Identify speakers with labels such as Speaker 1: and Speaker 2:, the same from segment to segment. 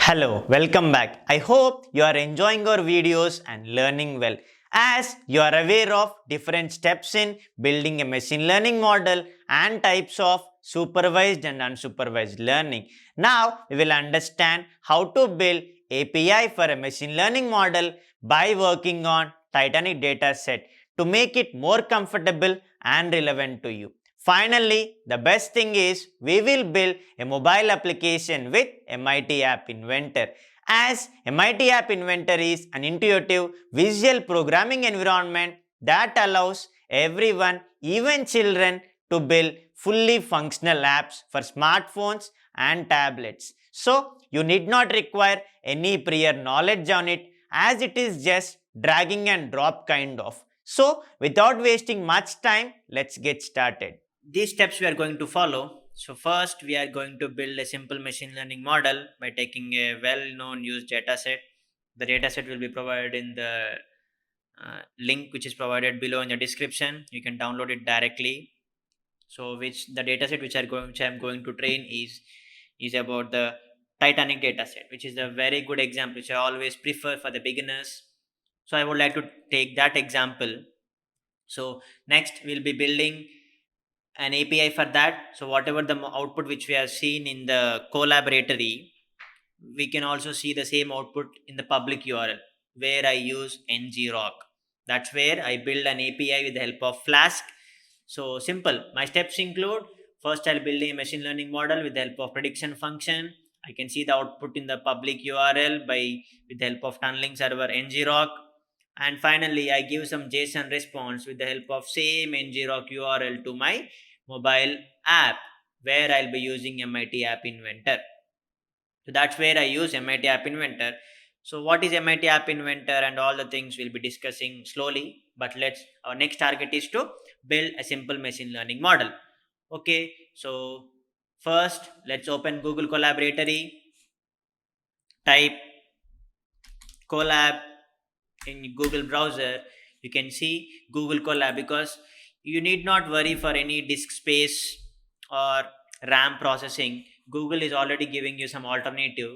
Speaker 1: Hello, welcome back. I hope you are enjoying our videos and learning well. As you are aware of different steps in building a machine learning model and types of supervised and unsupervised learning. Now we will understand how to build API for a machine learning model by working on Titanic dataset to make it more comfortable and relevant to you. Finally, the best thing is we will build a mobile application with MIT App Inventor. As MIT App Inventor is an intuitive visual programming environment that allows everyone, even children, to build fully functional apps for smartphones and tablets. So, you need not require any prior knowledge on it as it is just dragging and drop kind of. So, without wasting much time, let's get started. These steps we are going to follow. So first we are going to build a simple machine learning model by taking a well-known used dataset. The dataset will be provided in the link which is provided below in the description. You can download it directly. So which the dataset which I am going to train is about the Titanic dataset, which is a very good example which I always prefer for the beginners. So I would like to take that example. So next we'll be building an API for that. So whatever the output which we have seen in the collaboratory, we can also see the same output in the public URL where I use ngrok. That's where I build an API with the help of Flask. So simple. My steps include first I'll build a machine learning model with the help of prediction function. I can see the output in the public URL by with the help of tunneling server ngrok. And finally, I give some JSON response with the help of same ngrok URL to my mobile app where I'll be using MIT App Inventor. So that's where I use MIT App Inventor. So what is MIT App Inventor and all the things we'll be discussing slowly. But our next target is to build a simple machine learning model. Okay, so first let's open Google Collaboratory, type Colab in Google browser. You can see Google Colab because you need not worry for any disk space or RAM processing. Google is already giving you some alternative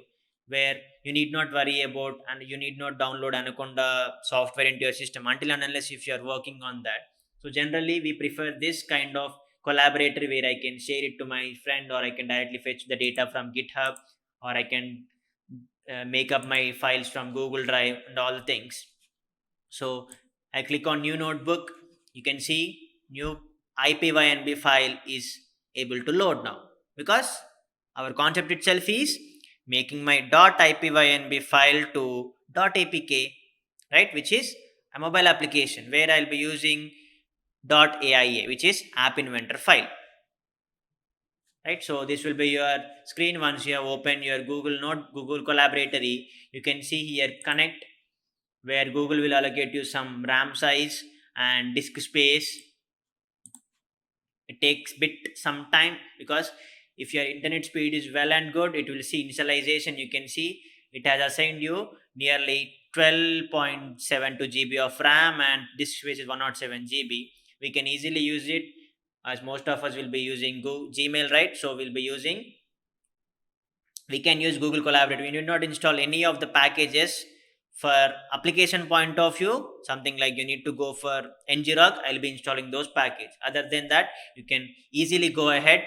Speaker 1: where you need not worry about and you need not download Anaconda software into your system until and unless if you are working on that. So generally we prefer this kind of collaborator where I can share it to my friend or I can directly fetch the data from GitHub or I can make up my files from Google Drive and all the things. So I click on new notebook. You can see new IPYNB file is able to load now because our concept itself is making my .ipynb file to .apk, right, which is a mobile application where I'll be using .aia, which is App Inventor file. Right, so this will be your screen once you have opened your Google Collaboratory. You can see here connect where Google will allocate you some RAM size and disk space. It takes some time because if your internet speed is well and good, it will see initialization. You can see it has assigned you nearly 12.72 GB of RAM and disk space is 107 GB. We can easily use it as most of us will be using Gmail, right? So we can use Google Collaborate. We need not install any of the packages. For application point of view, something like you need to go for ngrok, I'll be installing those packages. Other than that, you can easily go ahead.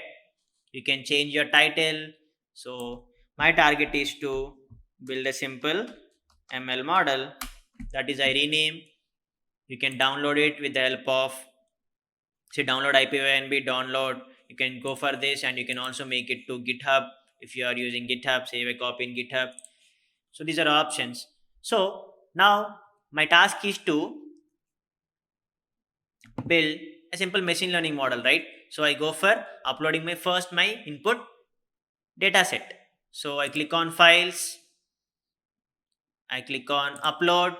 Speaker 1: You can change your title. So my target is to build a simple ML model. That is I rename. You can download it with the help of say download IPYNB, download. You can go for this and you can also make it to GitHub. If you are using GitHub, save a copy in GitHub. So these are options. So now my task is to build a simple machine learning model, right? So I go for uploading my input data set. So I click on files, I click on upload.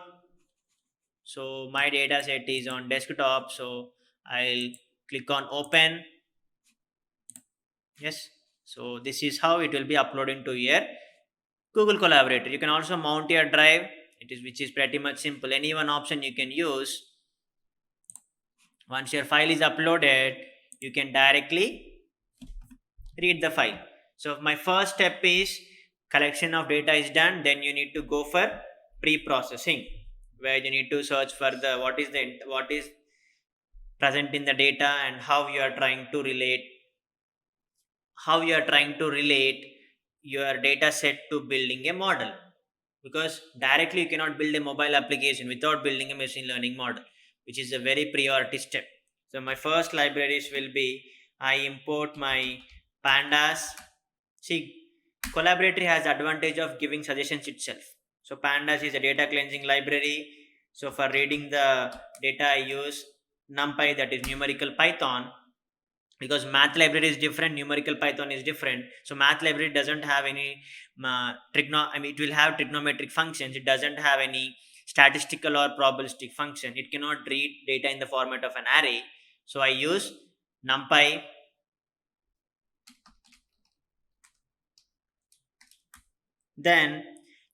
Speaker 1: So my data set is on desktop. So I'll click on open. Yes. So this is how it will be uploading to your Google Collaborator. You can also mount your drive. Which is pretty much simple. Any one option you can use. Once your file is uploaded, you can directly read the file. So my first step is collection of data is done, then you need to go for pre-processing, where you need to search for the what is present in the data and how you are trying to relate your data set to building a model, because directly you cannot build a mobile application without building a machine learning model, which is a very priority step. So my first libraries will be, I import my pandas. See, collaboratory has advantage of giving suggestions itself. So pandas is a data cleansing library. So for reading the data I use numpy, that is numerical python, because math library is different, numerical python is different. So math library doesn't have any it will have trigonometric functions, it doesn't have any statistical or probabilistic function, it cannot read data in the format of an array. So I use numpy. Then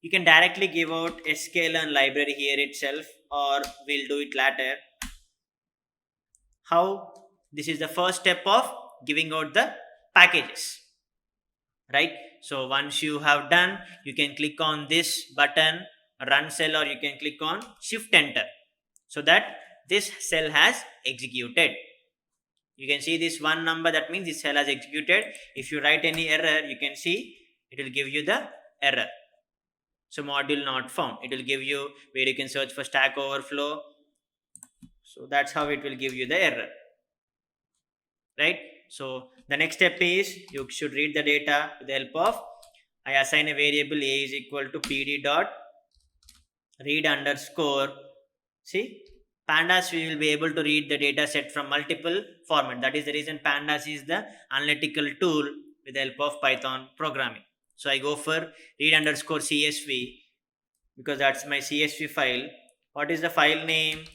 Speaker 1: you can directly give out a sklearn library here itself, or we'll do it later. How? This is the first step of giving out the packages, right? So once you have done, you can click on this button, run cell, or you can click on shift enter, so that this cell has executed. You can see this one number, that means this cell has executed. If you write any error, you can see it will give you the error. So module not found, it will give you where you can search for Stack Overflow. So that's how it will give you the error, right? So the next step is you should read the data with the help of, I assign a variable a is equal to pd dot read underscore. See, pandas we will be able to read the data set from multiple format. That is the reason pandas is the analytical tool with the help of Python programming. So I go for read underscore csv, because that's my csv file. What is the file name?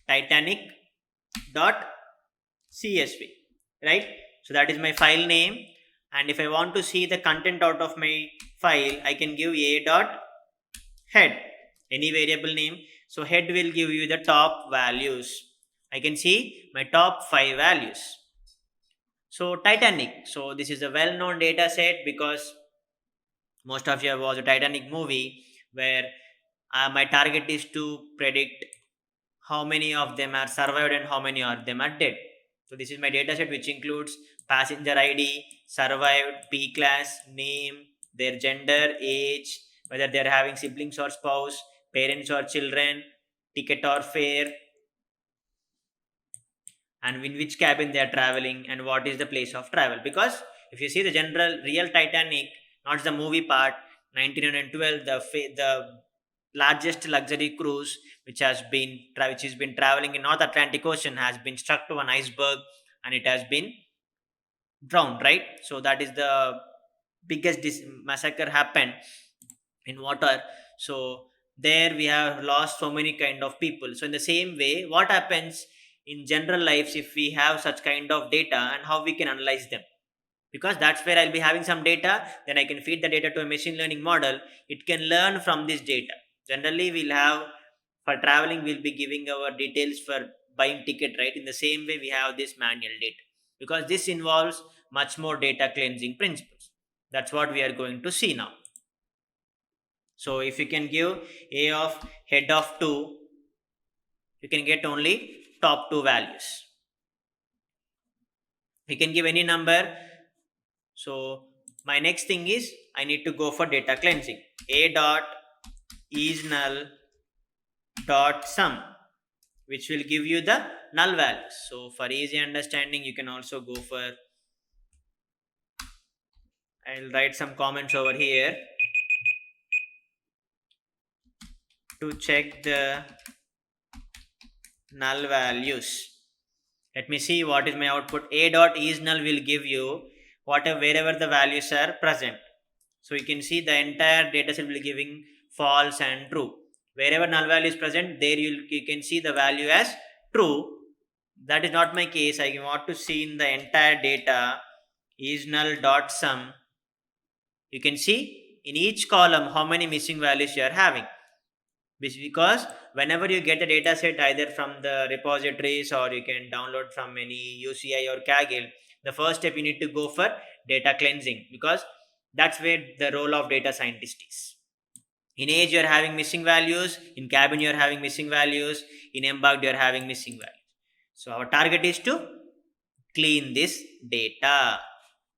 Speaker 1: Titanic.csv, right? So that is my file name, and if I want to see the content out of my file, I can give a dot head, any variable name. So head will give you the top values. I can see my top 5 values. So Titanic, so this is a well-known data set, because most of you have watched a Titanic movie, where my target is to predict how many of them are survived and how many of them are dead. So this is my data set, which includes passenger ID, survived, P class, name, their gender, age, whether they are having siblings or spouse, parents or children, ticket or fare, and in which cabin they are traveling, and what is the place of travel. Because if you see the general real Titanic, not the movie part, 1912, the largest luxury cruise which has been traveling in North Atlantic Ocean has been struck to an iceberg, and it has been drowned, right? So that is the biggest massacre happened in water. So there we have lost so many kind of people. So in the same way, what happens in general lives if we have such kind of data, and how we can analyze them? Because that's where I'll be having some data, then I can feed the data to a machine learning model. It can learn from this data. Generally we'll have, for traveling we'll be giving our details for buying ticket, right? In the same way we have this manual data, because this involves much more data cleansing principles. That's what we are going to see now. So if you can give a of head of 2, you can get only top 2 values. You can give any number. So my next thing is I need to go for data cleansing. A dot is null dot sum, which will give you the null values. So for easy understanding, you can also go for, I'll write some comments over here to check the null values. Let me see what is my output. A dot is null will give you wherever the values are present. So you can see the entire data set will be giving false and true. Wherever null value is present, there you can see the value as true. That is not my case. I want to see in the entire data is null dot sum. You can see in each column how many missing values you are having. because whenever you get the data set either from the repositories or you can download from any UCI or Kaggle, the first step you need to go for data cleansing, because that's where the role of data scientist is. In age you're having missing values, in cabin you're having missing values, in embarked you're having missing values. So our target is to clean this data.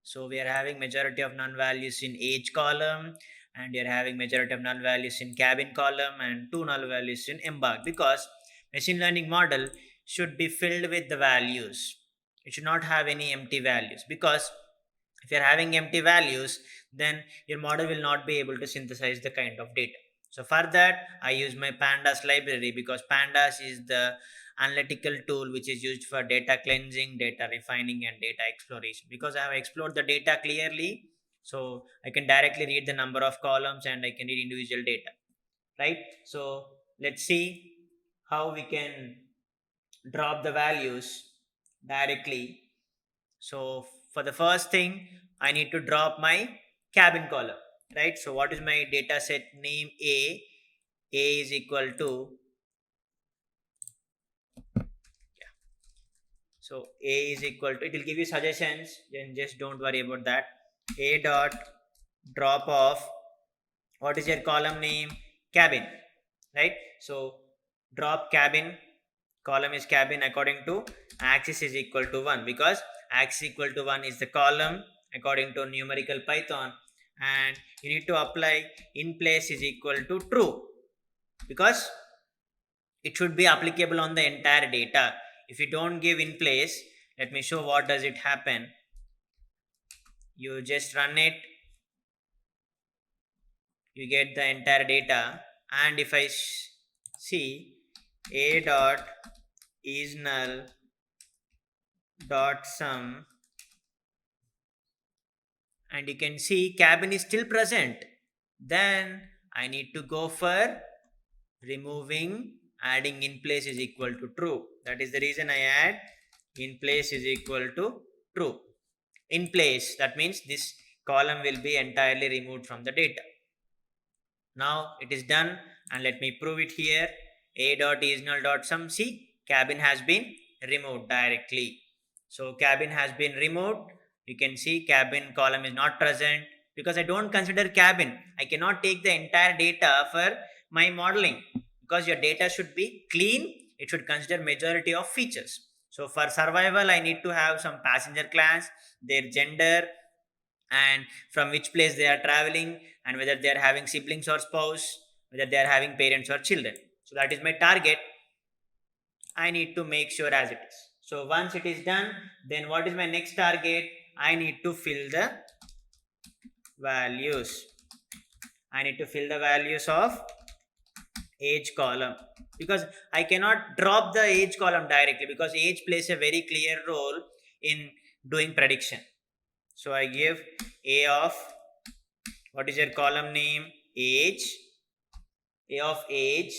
Speaker 1: So we are having majority of null values in age column, and we are having majority of null values in cabin column, and 2 null values in embark, because machine learning model should be filled with the values. It should not have any empty values, because if you're having empty values, then your model will not be able to synthesize the kind of data. So for that, I use my pandas library, because pandas is the analytical tool which is used for data cleansing, data refining, and data exploration. Because I have explored the data clearly, so I can directly read the number of columns and I can read individual data, right? So let's see how we can drop the values directly. So for the first thing, I need to drop my cabin column, right? So what is my data set name? A is equal to, so A is equal to, it will give you suggestions, then just don't worry about that. A dot drop off, what is your column name? Cabin, right? So drop cabin, column is cabin, according to axis is equal to 1, because axis equal to 1 is the column according to numerical Python, and you need to apply in place is equal to true, because it should be applicable on the entire data. If you don't give in place, let me show what does it happen. You just run it, you get the entire data, and if I see a dot is null dot sum, and you can see cabin is still present, then I need to go for removing, adding in place is equal to true. That is the reason I add in place is equal to true. In place, that means this column will be entirely removed from the data. Now it is done, and let me prove it here. A dot is null dot sum, see, cabin has been removed directly. So cabin has been removed. You can see cabin column is not present, because I don't consider cabin. I cannot take the entire data for my modeling, because your data should be clean. It should consider majority of features. So for survival, I need to have some passenger class, their gender, and from which place they are traveling, and whether they are having siblings or spouse, whether they are having parents or children. So that is my target. I need to make sure as it is. So once it is done, then what is my next target? I need to fill the values. I need to fill the values of age column, because I cannot drop the age column directly, because age plays a very clear role in doing prediction. So I give A of, what is your column name? Age. A of age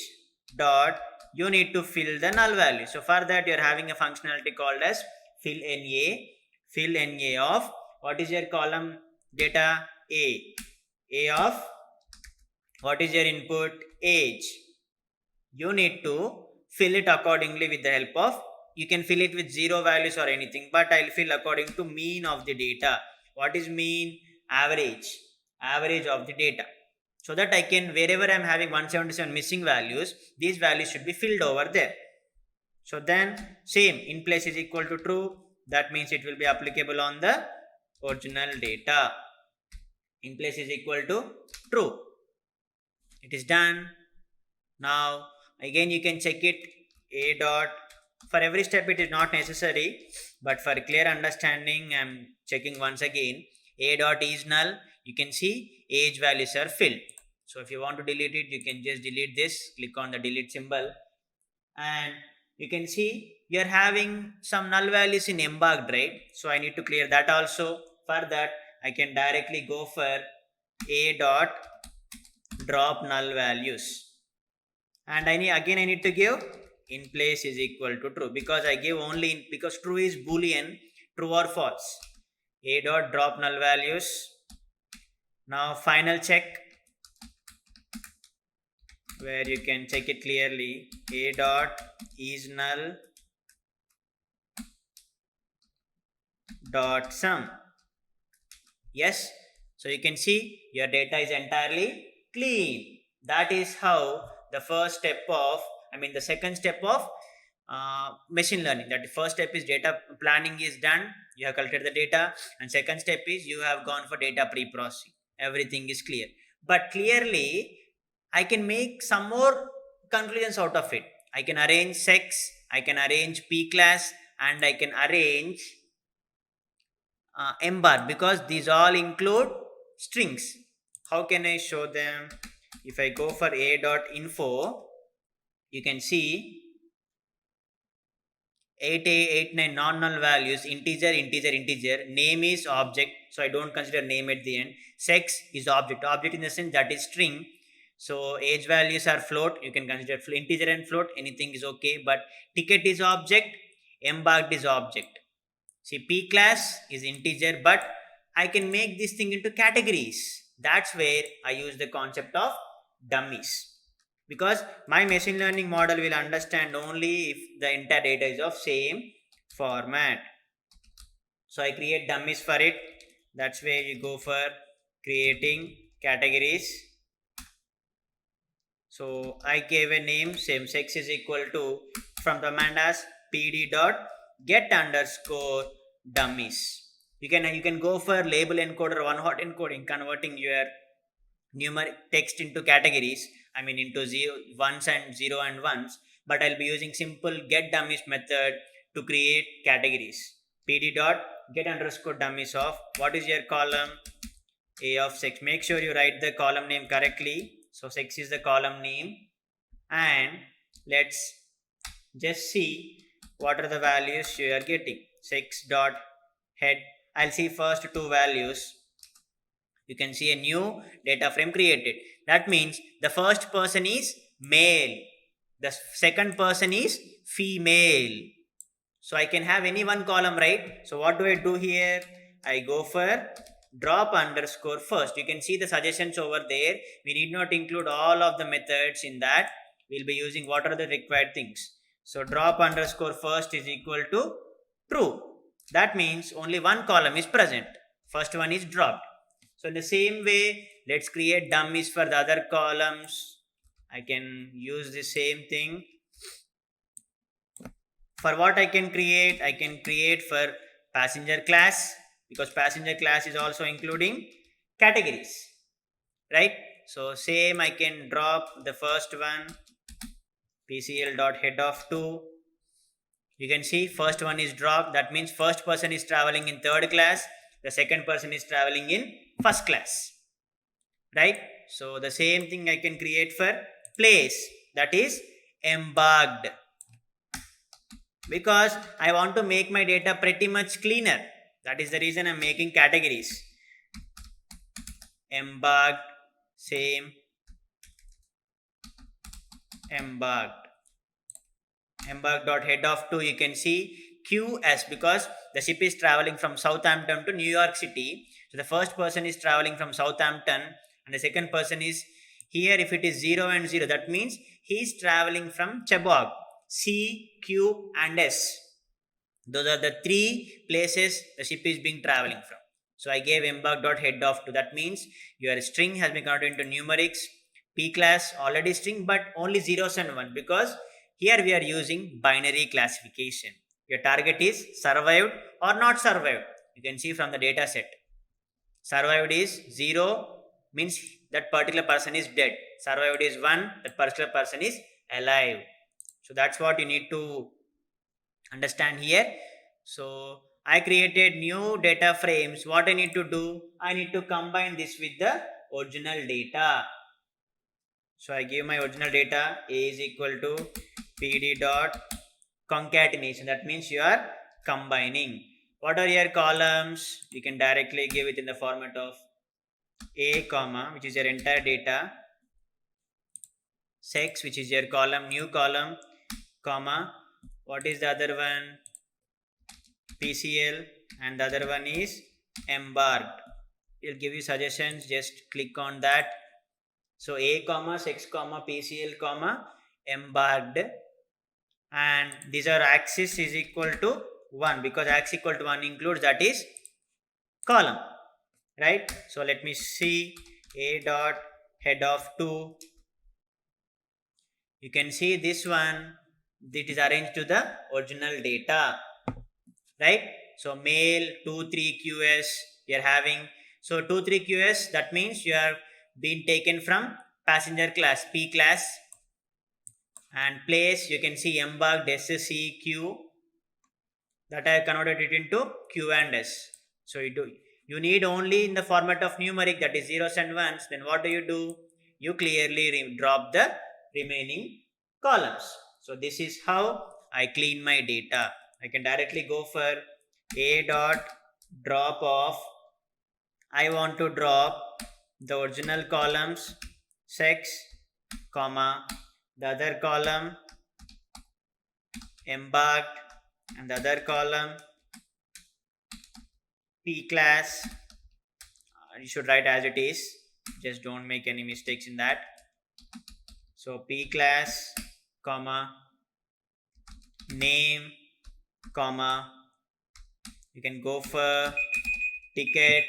Speaker 1: dot, you need to fill the null value. So for that, you're having a functionality called as fill NA. Fill NA of, what is your column data? A of, what is your input? Age. You need to fill it accordingly with the help of, you can fill it with 0 values or anything, but I'll fill according to mean of the data. What is mean? Average of the data. So that I can, wherever I'm having 177 missing values, these values should be filled over there. So then same, in place is equal to true, that means it will be applicable on the original data. In place is equal to true. It is done. Now again you can check it. A dot, for every step it is not necessary, but for clear understanding I'm checking once again. A dot is null, you can see age values are filled. So if you want to delete it, you can just delete this, click on the delete symbol, and you can see you're having some null values in embarked, right? So I need to clear that also. For that, I can directly go for A dot drop null values, and I need to give in place is equal to true, because I give only in, because true is boolean, true or false. A dot drop null values. Now final check. where you can check it clearly. A dot is null dot sum. Yes, so you can see your data is entirely clean. That is how the first step of, the second step of machine learning. That the first step is data planning is done. You have collected the data, and second step is you have gone for data pre-processing. Everything is clear. But clearly, I can make some more conclusions out of it. I can arrange sex, I can arrange p class, and I can arrange embark, because these all include strings. How can I show them? If I go for a dot info, you can see 8889 non-null values, integer, integer, integer. Name is object, so I don't consider name at the end. Sex is object, object in the sense that is string. So age values are float, you can consider integer and float, anything is okay. But ticket is object, embarked is object. See, p class is integer, but I can make this thing into categories. That's where I use the concept of dummies. Because my machine learning model will understand only if the entire data is of same format. So I create dummies for it. That's where you go for creating categories. So I gave a name, same sex is equal to, from the command as pd dot get underscore dummies. You can go for label encoder, one hot encoding, converting your numeric text into categories, into ones and zero and ones. But I'll be using simple get dummies method to create categories. Pd dot get underscore dummies of, what is your column? A of sex. Make sure you write the column name correctly. So sex is the column name, and let's just see what are the values you are getting. Sex dot head, I'll see first two values. You can see a new data frame created. That means the first person is male, the second person is female. So I can have any one column, right? So what do I do here? I go for drop underscore first. You can see the suggestions over there. We need not include all of the methods in that. We'll be using what are the required things. So drop underscore first is equal to true. That means only one column is present. First one is dropped. So in the same way, let's create dummies for the other columns. I can use the same thing. For what I can create for passenger class, because passenger class is also including categories, right? So same, I can drop the first one, pcl dot head of 2. You can see first one is dropped. That means first person is traveling in third class, the second person is traveling in first class, right? So the same thing I can create for place, that is embarked, because I want to make my data pretty much cleaner. That is the reason I'm making categories. Embarked, same, embarked. Embarked dot head of 2, you can see QS, because the ship is traveling from Southampton to New York City. So the first person is traveling from Southampton, and the second person is here. If it is 0 and 0, that means he is traveling from Chebog. C, Q and S. Those are the three places the ship is being traveling from. So I gave embark dot head of 2. That means your string has been converted into numerics. P class already string, but only zeros and 1, because here we are using binary classification. Your target is survived or not survived. You can see from the data set. Survived is 0, means that particular person is dead. Survived is 1, that particular person is alive. So that's what you need to understand here. So I created new data frames. What I need to do? I need to combine this with the original data. So I give my original data. A is equal to pd dot concatenation. That means you are combining. What are your columns? You can directly give it in the format of a comma, which is your entire data, sex, which is your column, new column, comma, what is the other one? PCL, and the other one is embarked. It'll give you suggestions, just click on that. So A comma sex comma PCL comma embarked, and these are axis is equal to 1 because axis equal to 1 includes that is column, right? So let me see A dot head of 2. You can see this one, it is arranged to the original data, right? So male 23QS you are having. So 23QS, that means you are being taken from passenger class P class, and place you can see embarked SCQ, that I have converted it into Q and S. So you need only in the format of numeric, that is zeros and ones. Then what do? You clearly drop the remaining columns. So this is how I clean my data. I can directly go for A dot drop of. I want to drop the original columns sex, comma, the other column embarked, and the other column P class. You should write as it is, just don't make any mistakes in that. So P class, comma, name, comma, you can go for ticket,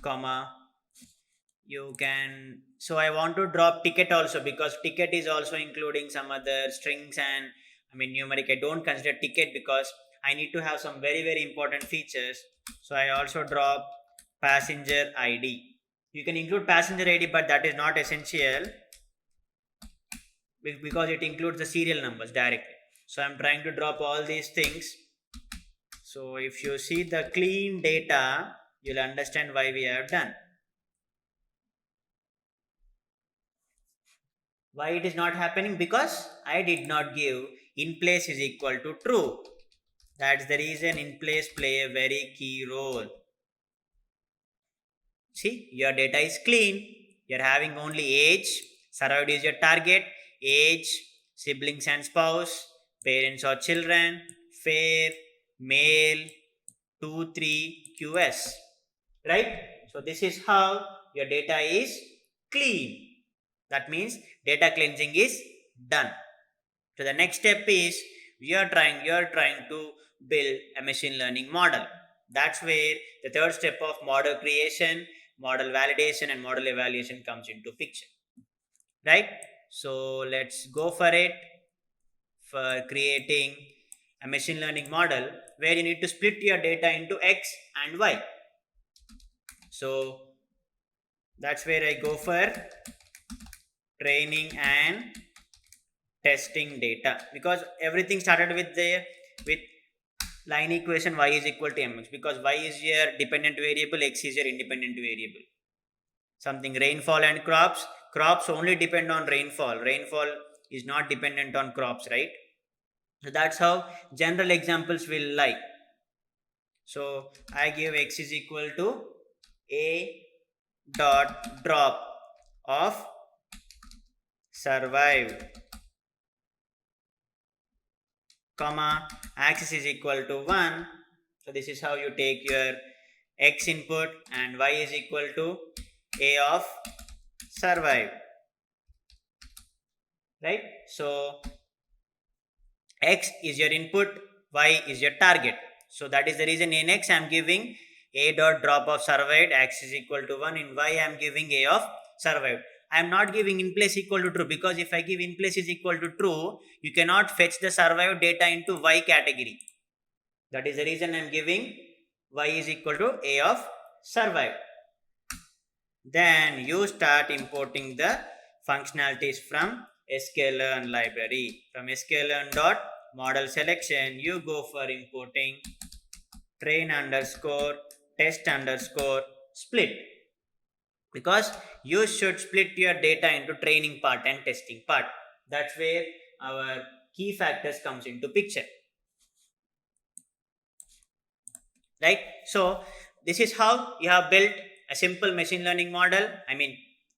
Speaker 1: comma, you can, so I want to drop ticket also because ticket is also including some other strings and numeric. I don't consider ticket because I need to have some very important features. So I also drop passenger ID. You can include passenger ID, but that is not essential because it includes the serial numbers directly. So I'm trying to drop all these things. So if you see the clean data, you'll understand why we have done. Why it is not happening? Because I did not give in place is equal to true. That's the reason in place play a very key role. See, your data is clean. You're having only age, survived is your target, age, siblings and spouse, parents or children, fair, male, 2, 3, QS. Right? So this is how your data is clean. That means data cleansing is done. So the next step is you are trying to build a machine learning model. That's where the third step of model creation, model validation, and model evaluation comes into picture. Right? So let's go for it, for creating a machine learning model where you need to split your data into X and Y. So that's where I go for training and testing data, because everything started with line equation y is equal to mx, because y is your dependent variable, x is your independent variable. Something rainfall and crops only depend on rainfall is not dependent on crops, right? So that's how general examples will lie. So I give x is equal to a dot drop of survived, comma, axis is equal to 1. So this is how you take your x input, and y is equal to a of survive, right? So x is your input, y is your target. So that is the reason in x I am giving a dot drop of survived, x is equal to 1. In y I am giving a of survived. I am not giving in place equal to true, because if I give in place is equal to true, you cannot fetch the survived data into y category. That is the reason I am giving y is equal to a of survived. Then you start importing the functionalities from sklearn library. From sklearn dot model selection, you go for importing train underscore test underscore split, because you should split your data into training part and testing part. That's where our key factors comes into picture, right? So this is how you have built a simple machine learning model.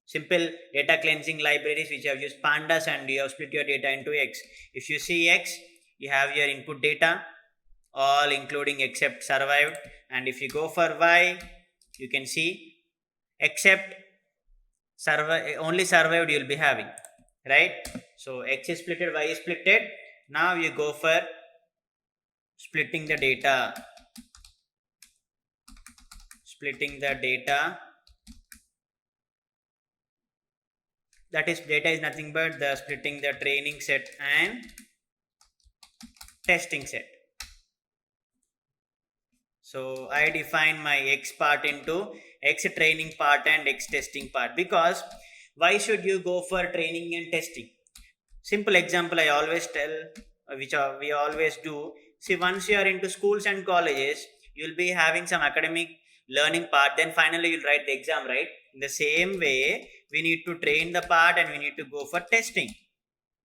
Speaker 1: Simple data cleansing libraries which have used pandas, and you have split your data into x. If you see x, you have your input data all including except survived, and if you go for y, you can see except only survived you will be having, right? So X is splitted, Y is splitted. Now you go for splitting the data. Splitting the data. That is, data is nothing but the splitting the training set and testing set. So I define my X part into X training part and X testing part, because why should you go for training and testing? Simple example I always tell, which we always do. See, once you are into schools and colleges, you'll be having some academic learning part, then finally you'll write the exam, right? In the same way, we need to train the part and we need to go for testing.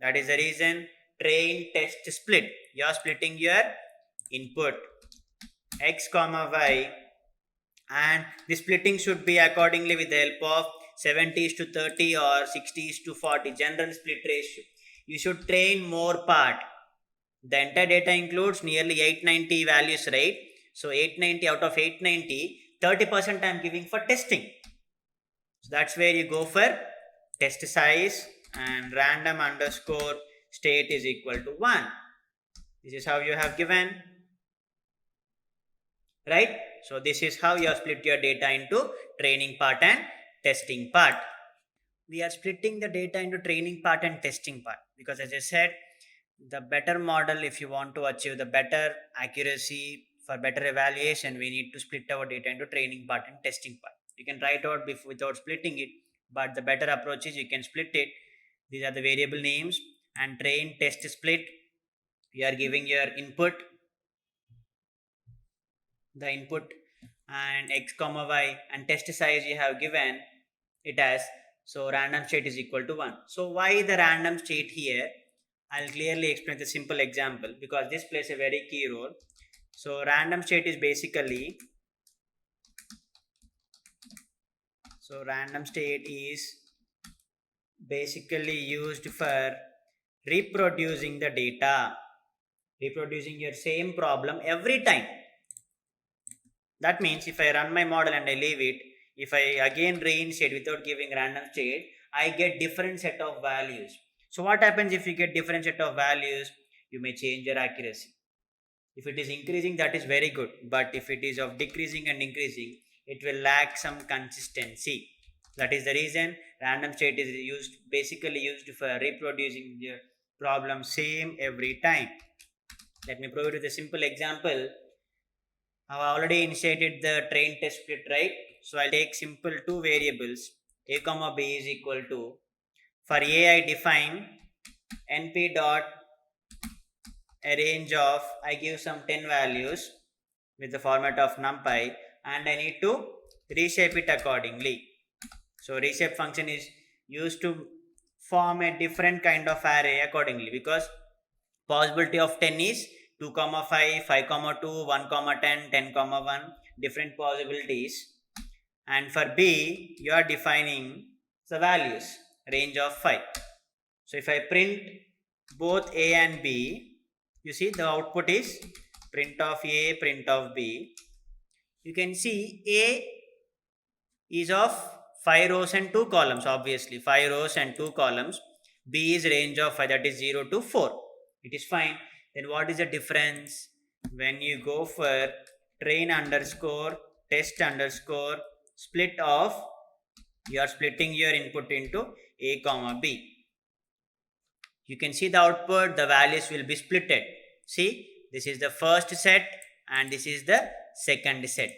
Speaker 1: That is the reason train, test, split. You are splitting your input X comma Y, and the splitting should be accordingly with the help of 70s to 30 or 60s to 40 general split ratio. You should train more part. The entire data includes nearly 890 values, right? So 890 out of 890, 30% I am giving for testing. So that's where you go for test size and random underscore state is equal to 1. This is how you have given, right? So this is how you have split your data into training part and testing part. We are splitting the data into training part and testing part because, as I said, the better model, if you want to achieve the better accuracy for better evaluation, we need to split our data into training part and testing part. You can write out without splitting it, but the better approach is you can split it. These are the variable names, and train, test, split. You are giving your input, the input, and X comma Y, and test size you have given it as, so random state is equal to 1. So why the random state here? I'll clearly explain the simple example because this plays a very key role. So random state is basically, used for reproducing the data, reproducing your same problem every time. That means if I run my model and I leave it, if I again reinstate without giving random state, I get different set of values. So what happens if you get different set of values? You may change your accuracy. If it is increasing, that is very good. But if it is of decreasing and increasing, it will lack some consistency. That is the reason random state is basically used for reproducing the problem same every time. Let me provide with a simple example. I have already initiated the train test split, right? So I'll take simple two variables, a comma b is equal to, for a I define np dot a range of, I give some 10 values with the format of numpy, and I need to reshape it accordingly. So reshape function is used to form a different kind of array accordingly, because possibility of 10 is 2 comma 5, 5 comma 2, 1 comma 10, 10 comma 1, different possibilities. And for b, you are defining the values, range of 5. So if I print both a and b, you see the output is print of a, print of b. You can see a is of 5 rows and 2 columns, obviously 5 rows and 2 columns. B is range of 5, that is 0 to 4. It is fine. Then what is the difference? When you go for train underscore test underscore split of, you are splitting your input into a comma b. You can see the output, the values will be splitted. See, this is the first set and this is the second set.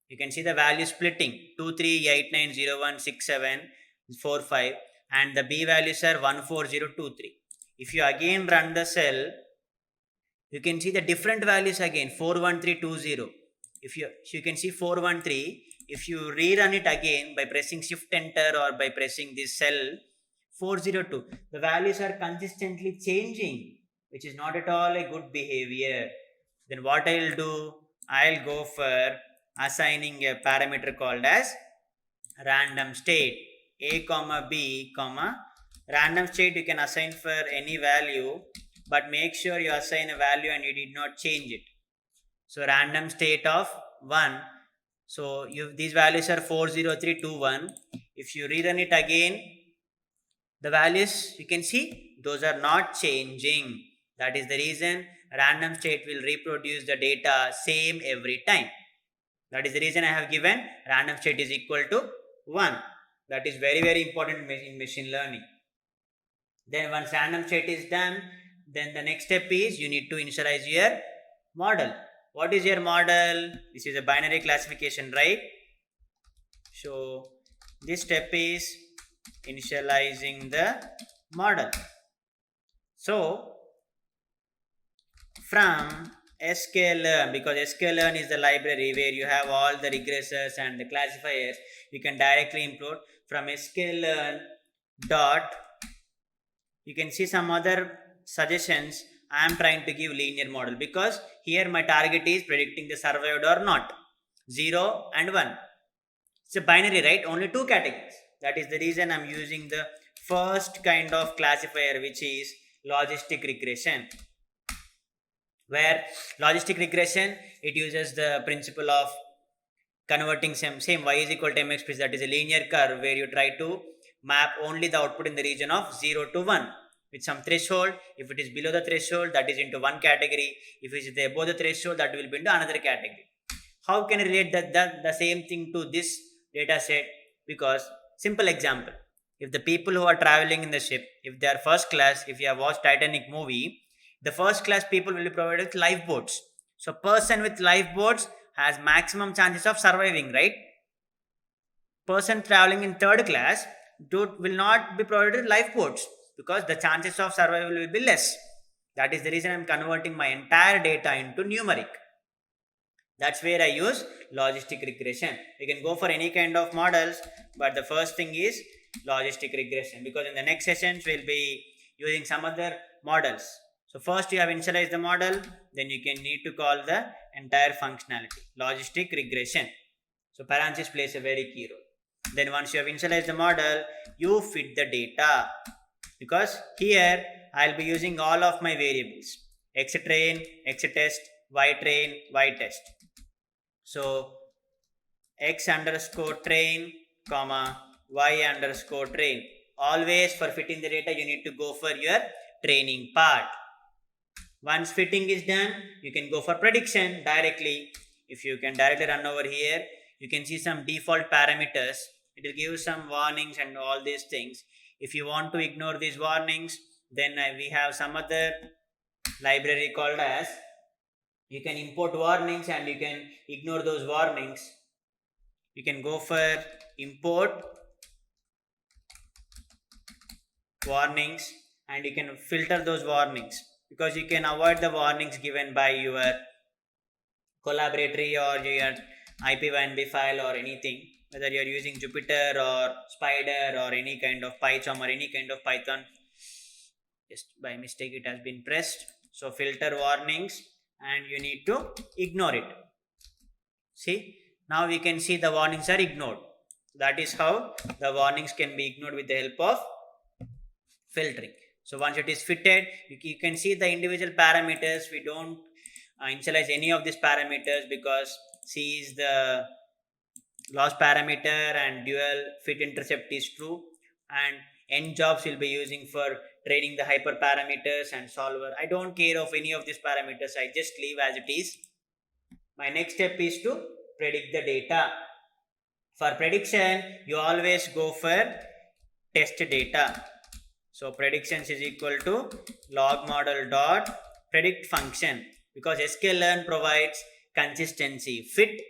Speaker 1: You can see the value splitting 2, 3, 8, 9, 0, 1, 6, 7, 4, 5, and the b values are 1, 4, 0, 2, 3. If you again run the cell, you can see the different values again, 4, 1, 3, 2, 0. If you can see 4, 1, 3. If you rerun it again by pressing shift enter or by pressing this cell 402, the values are consistently changing, which is not at all a good behavior. Then what I will do, I'll go for assigning a parameter called as random state, a comma b comma random state. You can assign for any value, but make sure you assign a value and you did not change it. So random state of 1, So these values are 40321. If you rerun it again, the values you can see those are not changing. That is the reason random state will reproduce the data same every time. That is the reason I have given random state is equal to 1. That is very important in machine learning. Then once random state is done, then the next step is you need to initialize your model. What is your model? This is a binary classification, right? So this step is initializing the model. So from sklearn, because sklearn is the library where you have all the regressors and the classifiers, you can directly import from sklearn dot. You can see some other suggestions. I am trying to give linear model because here my target is predicting the survived or not, 0 and 1. It's a binary, right? Only two categories. That is the reason I'm using the first kind of classifier, which is logistic regression. Where logistic regression, it uses the principle of converting same y is equal to mx plus, that is a linear curve where you try to map only the output in the region of 0 to 1 with some threshold. If it is below the threshold, that is into one category. If it is above the threshold, that will be into another category. How can I relate the same thing to this data set? Because simple example, if the people who are traveling in the ship, if they are first class, if you have watched Titanic movie, the first class people will be provided with lifeboats. So person with lifeboats has maximum chances of surviving, right? Person traveling in third class will not be provided with lifeboats because the chances of survival will be less. That is the reason I am converting my entire data into numeric. That's where I use logistic regression. You can go for any kind of models, but the first thing is logistic regression, because in the next sessions we'll be using some other models. So first you have initialized the model, then you can need to call the entire functionality, logistic regression. So parenthesis plays a very key role. Then once you have initialized the model, you fit the data, because here I'll be using all of my variables, xtrain, xtest, ytrain, ytest. So x underscore train, comma, y underscore train. Always for fitting the data, you need to go for your training part. Once fitting is done, you can go for prediction directly. If you can directly run over here, you can see some default parameters. It will give some warnings and all these things. If you want to ignore these warnings, then we have some other library called as, you can import warnings and you can ignore those warnings. You can go for import warnings and you can filter those warnings, because you can avoid the warnings given by your collaboratory or your IPynb file or anything, whether you are using Jupyter or Spider or any kind of PyCharm or any kind of Python. Just by mistake it has been pressed. So filter warnings and you need to ignore it. See, now we can see the warnings are ignored. That is how the warnings can be ignored with the help of filtering. So once it is fitted, you can see the individual parameters. We don't initialize any of these parameters because C is the loss parameter and dual fit intercept is true, and n jobs will be using for training the hyperparameters and solver. I don't care of any of these parameters. I just leave as it is. My next step is to predict the data. For prediction, you always go for test data. So predictions is equal to log model dot predict function, because sklearn provides consistency, fit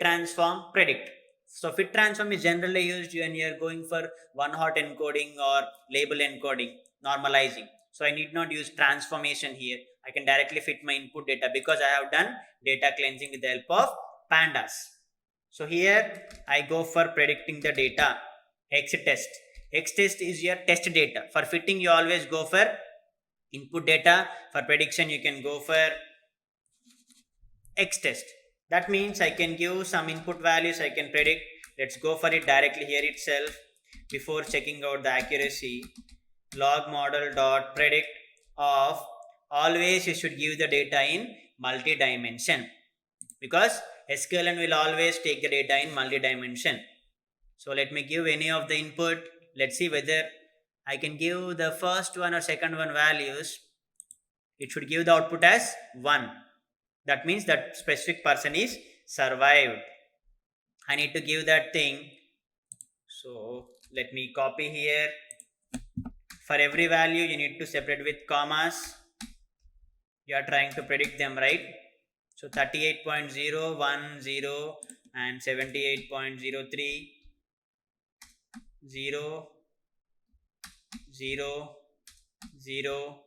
Speaker 1: transform, predict. So fit transform is generally used when you are going for one hot encoding or label encoding, normalizing. So I need not use transformation here. I can directly fit my input data because I have done data cleansing with the help of pandas. So here I go for predicting the data, xtest. Xtest is your test data. For fitting, you always go for input data. For prediction, you can go for xtest. That means I can give some input values, I can predict. Let's go for it directly here itself. Before checking out the accuracy, log model dot predict of, always you should give the data in multi-dimension, because sklearn will always take the data in multi-dimension. So let me give any of the input. Let's see whether I can give the first one or second one values. It should give the output as 1. That means that specific person is survived. I need to give that thing. So let me copy here. For every value you need to separate with commas. You are trying to predict them, right? So 38.010 and 78.03, 0, 0, 0,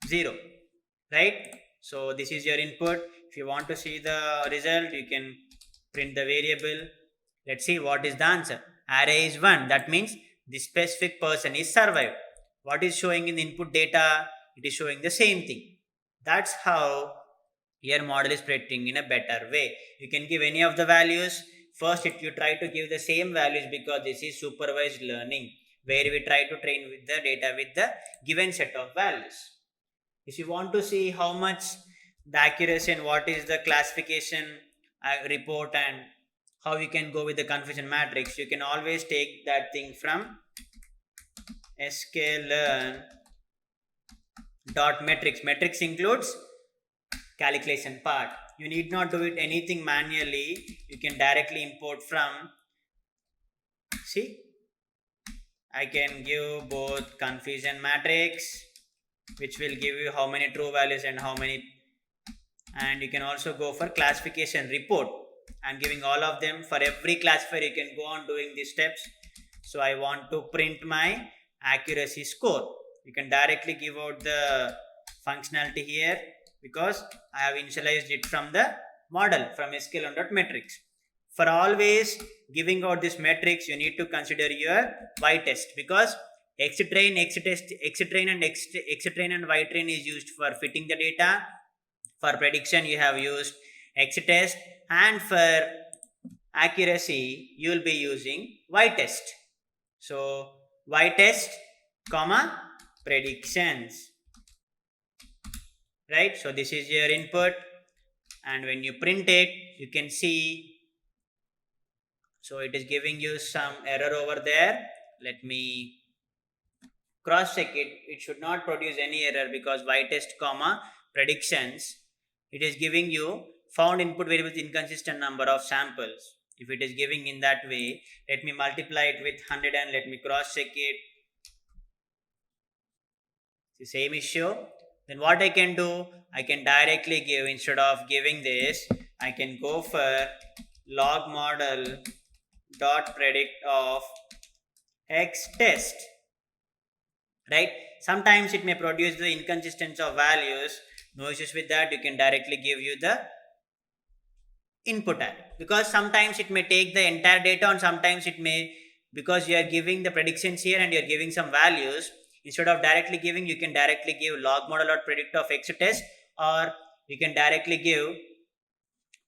Speaker 1: 0, right? So this is your input. If you want to see the result, you can print the variable. Let's see what is the answer. Array is 1. That means this specific person is survived. What is showing in the input data? It is showing the same thing. That's how your model is predicting in a better way. You can give any of the values. First, if you try to give the same values, because this is supervised learning, where we try to train with the data with the given set of values. If you want to see how much the accuracy and what is the classification report and how you can go with the confusion matrix, you can always take that thing from sklearn.metrics. Metrics includes calculation part. You need not do it anything manually. You can directly import from, see, I can give both confusion matrix, which will give you how many true values and how many, and you can also go for classification report. I'm giving all of them. For every classifier you can go on doing these steps. So I want to print my accuracy score. You can directly give out the functionality here, because I have initialized it from the model from sklearn.metrics. For always giving out this metrics, you need to consider your y-test, because xtrain, xtrain and y-train is used for fitting the data. For prediction you have used x-test, and for accuracy you will be using y-test. So y-test comma predictions, right? So this is your input, and when you print it, you can see, so it is giving you some error over there. Let me cross check it. It should not produce any error, because y-test comma predictions, it is giving you found input variables inconsistent number of samples. If it is giving in that way, let me multiply it with 100 and let me cross check it. The same issue. Then what I can do, I can directly give, instead of giving this, I can go for log model dot predict of x test, right? Sometimes it may produce the inconsistency of values. No issues with that. You can directly give you the input array, because sometimes it may take the entire data, and sometimes it may, because you are giving the predictions here and you are giving some values, instead of directly giving, you can directly give log model dot predict of x test, or you can directly give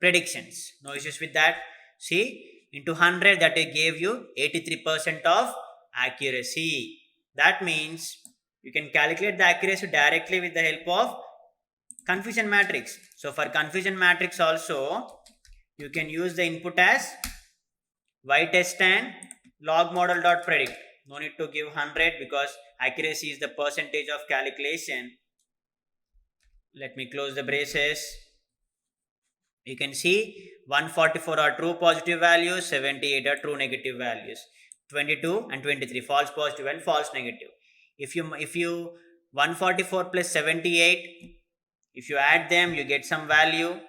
Speaker 1: predictions. No issues with that. See, into 100, that it gave you 83% of accuracy. That means you can calculate the accuracy directly with the help of confusion matrix. So for confusion matrix also, you can use the input as y-test and log model dot predict. No need to give 100, because accuracy is the percentage of calculation. Let me close the braces. You can see 144 are true positive values, 78 are true negative values, 22 and 23 false positive and false negative. If you 144 plus 78, if you add them, you get some value.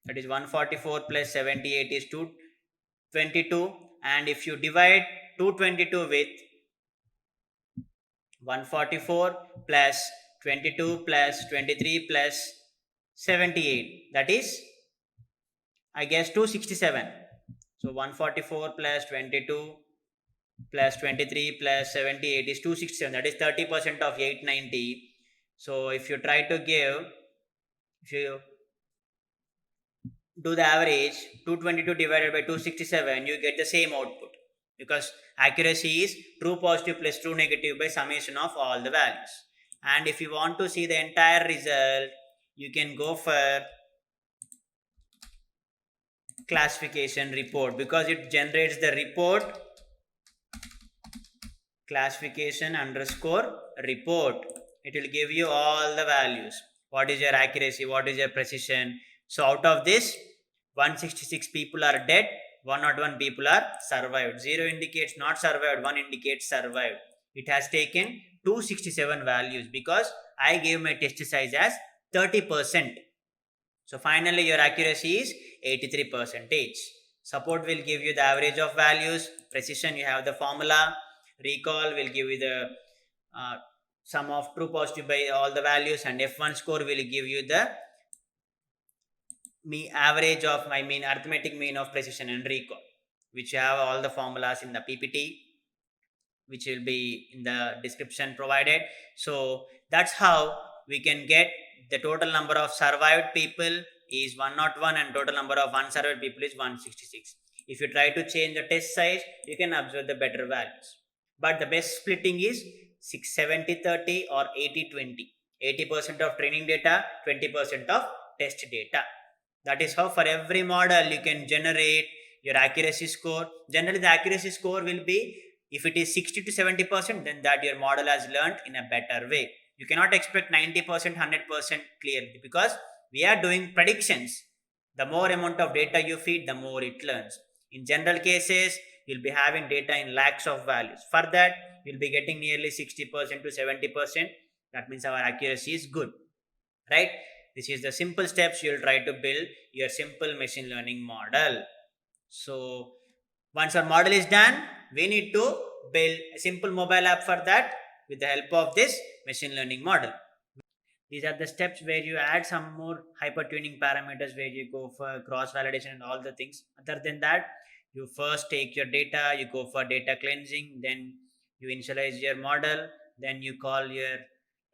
Speaker 1: That is 144 plus 78 is 222, and if you divide 222 with 144 plus 22 plus 23 plus 78, that is, I guess, 267. So 144 plus 22 plus 23 plus 78 is 267. That is 30% of 890. So if you try to give, if you do the average, 222 divided by 267, you get the same output, because accuracy is true positive plus true negative by summation of all the values. And if you want to see the entire result, you can go for classification report, because it generates the report classification underscore report. It will give you all the values. What is your accuracy? What is your precision? So out of this, 166 people are dead, 101 people are survived. 0 indicates not survived, 1 indicates survived. It has taken 267 values because I gave my test size as 30%. So finally your accuracy is 83%. Support will give you the average of values. Precision, you have the formula. Recall will give you the sum of true positive by all the values, and F1 score will give you the average of arithmetic mean of precision and recall, which you have all the formulas in the PPT, which will be in the description provided. So that's how we can get the total number of survived people is 101 and total number of unsurvived people is 166. If you try to change the test size, you can observe the better values. But the best splitting is 70-30 or 80-20. 80% of training data, 20% of test data. That is how for every model you can generate your accuracy score. Generally the accuracy score will be, if it is 60 to 70%, then that your model has learned in a better way. You cannot expect 90%, 100% clearly, because we are doing predictions. The more amount of data you feed, the more it learns. In general cases, you'll be having data in lakhs of values. For that, you'll be getting nearly 60% to 70%. That means our accuracy is good, right? This is the simple steps you'll try to build your simple machine learning model. So once our model is done, we need to build a simple mobile app for that with the help of this machine learning model. These are the steps where you add some more hyper tuning parameters, where you go for cross validation and all the things. Other than that, you first take your data, you go for data cleansing, then you initialize your model, then you call your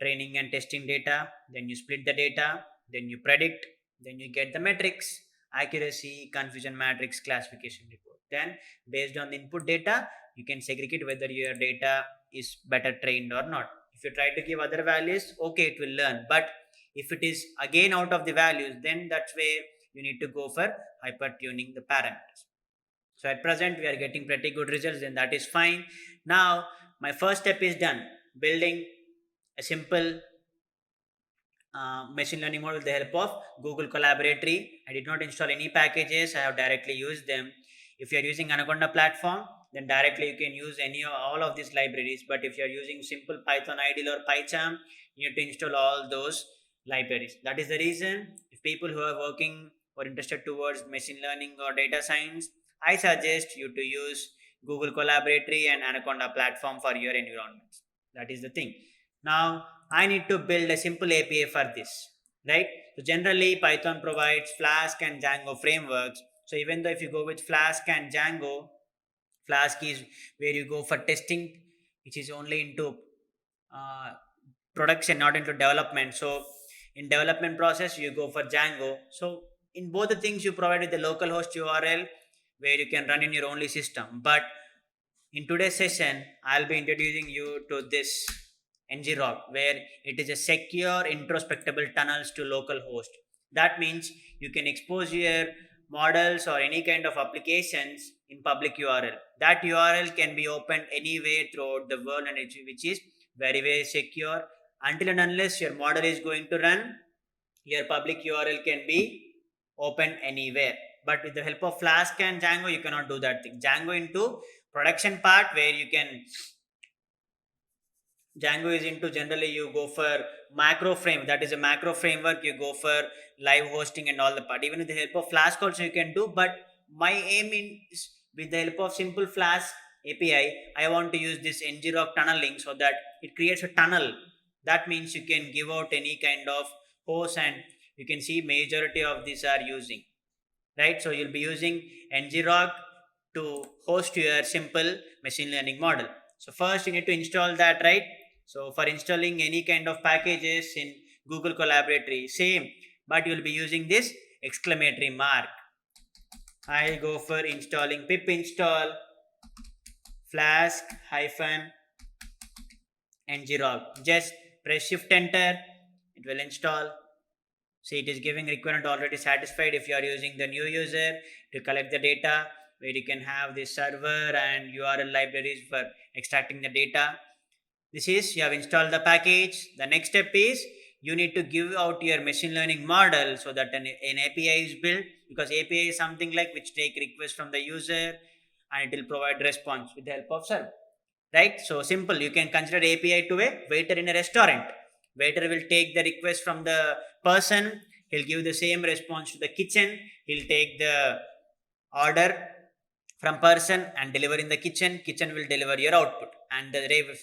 Speaker 1: training and testing data, then you split the data, then you predict, then you get the metrics, accuracy, confusion matrix, classification report. Then based on the input data, you can segregate whether your data is better trained or not. If you try to give other values, okay, it will learn. But if it is again out of the values, then that's where you need to go for hyper tuning the parameters. So at present we are getting pretty good results, and that is fine. Now my first step is done, building a simple machine learning model with the help of Google Colaboratory. I did not install any packages, I have directly used them. If you are using Anaconda platform, then directly you can use any of all of these libraries. But if you are using simple Python IDLE or PyCharm, you need to install all those libraries. That is the reason, if people who are working or interested towards machine learning or data science, I suggest you to use Google Colaboratory and Anaconda platform for your environments. That is the thing. Now I need to build a simple API for this, right? So generally Python provides Flask and Django frameworks. So even though if you go with Flask and Django, Flask is where you go for testing, which is only into uh, production, not into development. So in development process, you go for Django. So in both the things, you provided the localhost URL where you can run in your only system. But in today's session, I'll be introducing you to this ngrok, where it is a secure introspectable tunnels to localhost. That means you can expose your models or any kind of applications in public URL. That URL can be opened anywhere throughout the world, and which is very very secure. Until and unless your model is going to run, your public URL can be opened anywhere. But with the help of Flask and Django, you cannot do that thing. Django into production part, where you can Django is into, generally you go for macro frame, that is a macro framework, you go for live hosting and all the part. Even with the help of Flask also you can do, but my aim is with the help of simple Flask API, I want to use this ngrok tunneling so that it creates a tunnel. That means you can give out any kind of host, and you can see majority of these are using, right? So you'll be using ngrok to host your simple machine learning model. So first you need to install that, right? So for installing any kind of packages in Google Colaboratory, same, but you will be using this exclamatory mark. I'll go for installing pip install flask hyphen ngrok. Just press shift enter, it will install. See, it is giving requirement already satisfied. If you are using the new user to collect the data, where you can have this server and URL libraries for extracting the data. This is, you have installed the package. The next step is you need to give out your machine learning model so that an API is built, because API is something like which take request from the user and it will provide response with the help of server. Right? So simple. You can consider API to a waiter in a restaurant. Waiter will take the request from the person. He'll give the same response to the kitchen. He'll take the order from person and deliver in the kitchen will deliver your output, and the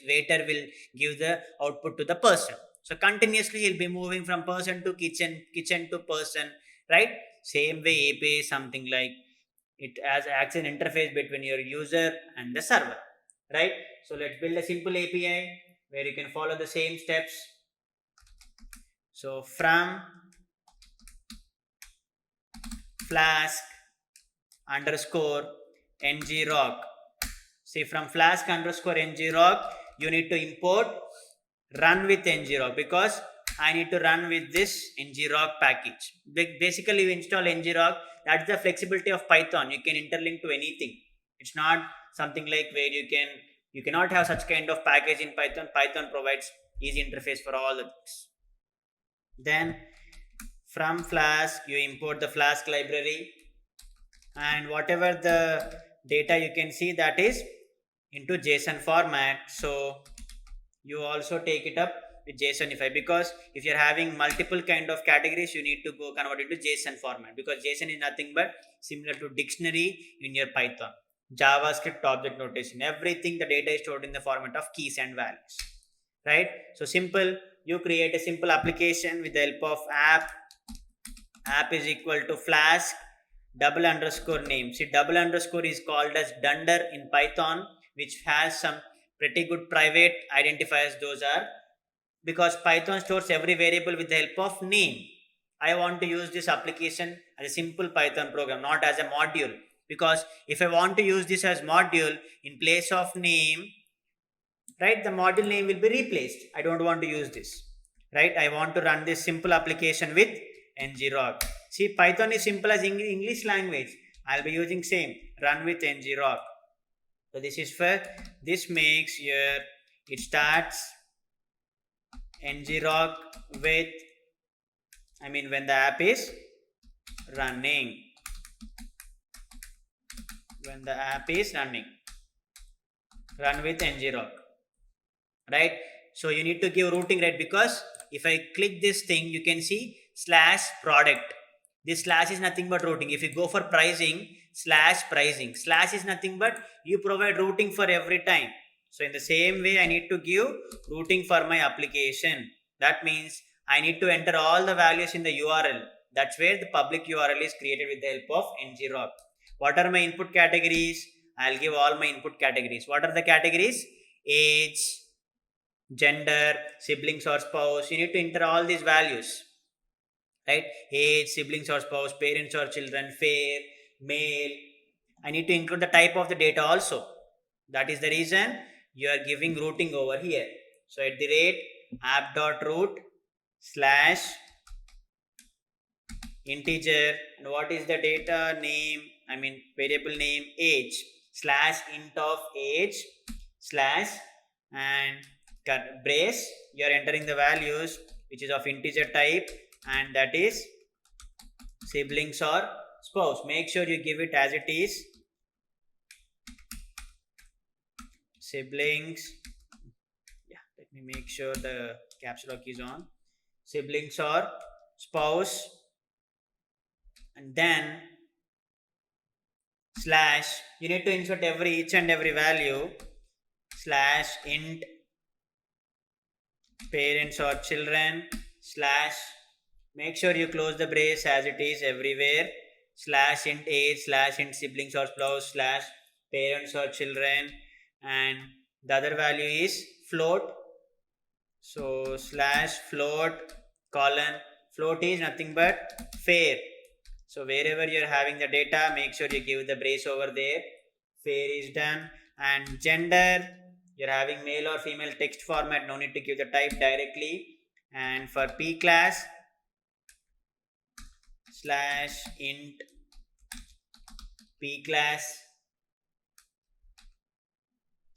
Speaker 1: waiter will give the output to the person. So continuously he'll be moving from person to kitchen to person, right? Same way API is something like it acts an interface between your user and the server, right? So let's build a simple API where you can follow the same steps. So from flask underscore ngrok. See, from flask underscore ngrok, you need to import run with ngrok, because I need to run with this ngrok package. Basically, you install ngrok. That's the flexibility of Python. You can interlink to anything. It's not something like where you cannot have such kind of package in Python. Python provides easy interface for all the things. Then from flask, you import the flask library, and whatever the data you can see, that is into JSON format. So you also take it up with JSONify, because if you're having multiple kind of categories, you need to go convert it to JSON format, because JSON is nothing but similar to dictionary in your Python. JavaScript object notation, everything, the data is stored in the format of keys and values, right? So simple, you create a simple application with the help of app is equal to flask double underscore name. See, double underscore is called as dunder in Python, which has some pretty good private identifiers. Those are because Python stores every variable with the help of name. I want to use this application as a simple Python program, not as a module, because if I want to use this as module in place of name, right, the module name will be replaced. I don't want to use this, right? I want to run this simple application with ngrok. See, Python is simple as English language. I'll be using same run with ngrok. So this is for this makes your it starts ngrok with, I mean when the app is running. When the app is running, run with ngrok, right? So you need to give routing, right? Because if I click this thing, you can see slash product. This slash is nothing but routing. If you go for pricing, slash pricing, slash is nothing but you provide routing for every time. So in the same way, I need to give routing for my application. That means I need to enter all the values in the URL. That's where the public URL is created with the help of ngrok. What are my input categories? I'll give all my input categories. What are the categories? Age, gender, siblings or spouse. You need to enter all these values, right? Age, siblings or spouse, parents or children, fair, male. I need to include the type of the data also. That is the reason you are giving routing over here. So at the rate app.root slash integer, and what is the data name, I mean variable name age, slash int of age slash, and brace, you are entering the values which is of integer type, and that is siblings or spouse. Make sure you give it as it is, siblings. Yeah, let me make sure the caps lock is on. Siblings or spouse, and then slash, you need to insert each and every value, slash int parents or children, slash, make sure you close the brace as it is everywhere, slash int age, slash int siblings or spouse, slash parents or children, and the other value is float. So slash float colon, float is nothing but fair. So wherever you're having the data, make sure you give the brace over there. Fair is done. And gender, you're having male or female text format, no need to give the type directly. And for p class, slash int p class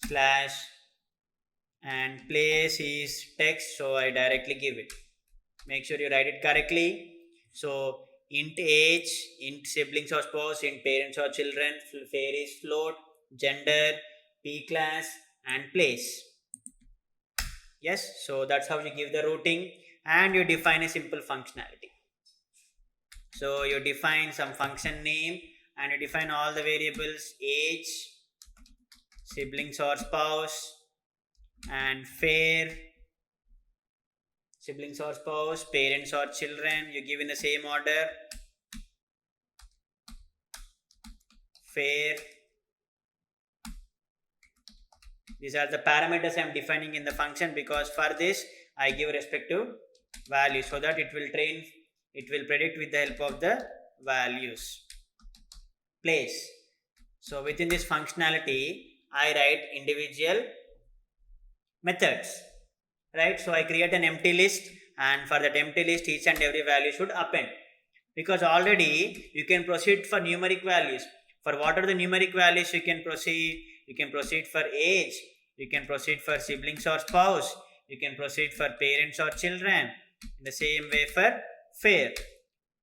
Speaker 1: slash and place is text, so I directly give it. Make sure you write it correctly. So int age, int siblings or spouse, int parents or children, fair is float, gender, p class and place. Yes, so that's how you give the routing, and you define a simple functionality. So you define some function name and you define all the variables: age, siblings or spouse, and fair, siblings or spouse, parents or children, you give in the same order. Fair. These are the parameters I am defining in the function, because for this I give respective value so that it will predict with the help of the values. Place. So within this functionality I write individual methods, right? So I create an empty list, and for that empty list each and every value should append, because already you can proceed for numeric values. For what are the numeric values you can proceed? You can proceed for age, you can proceed for siblings or spouse, you can proceed for parents or children. In the same way for fair,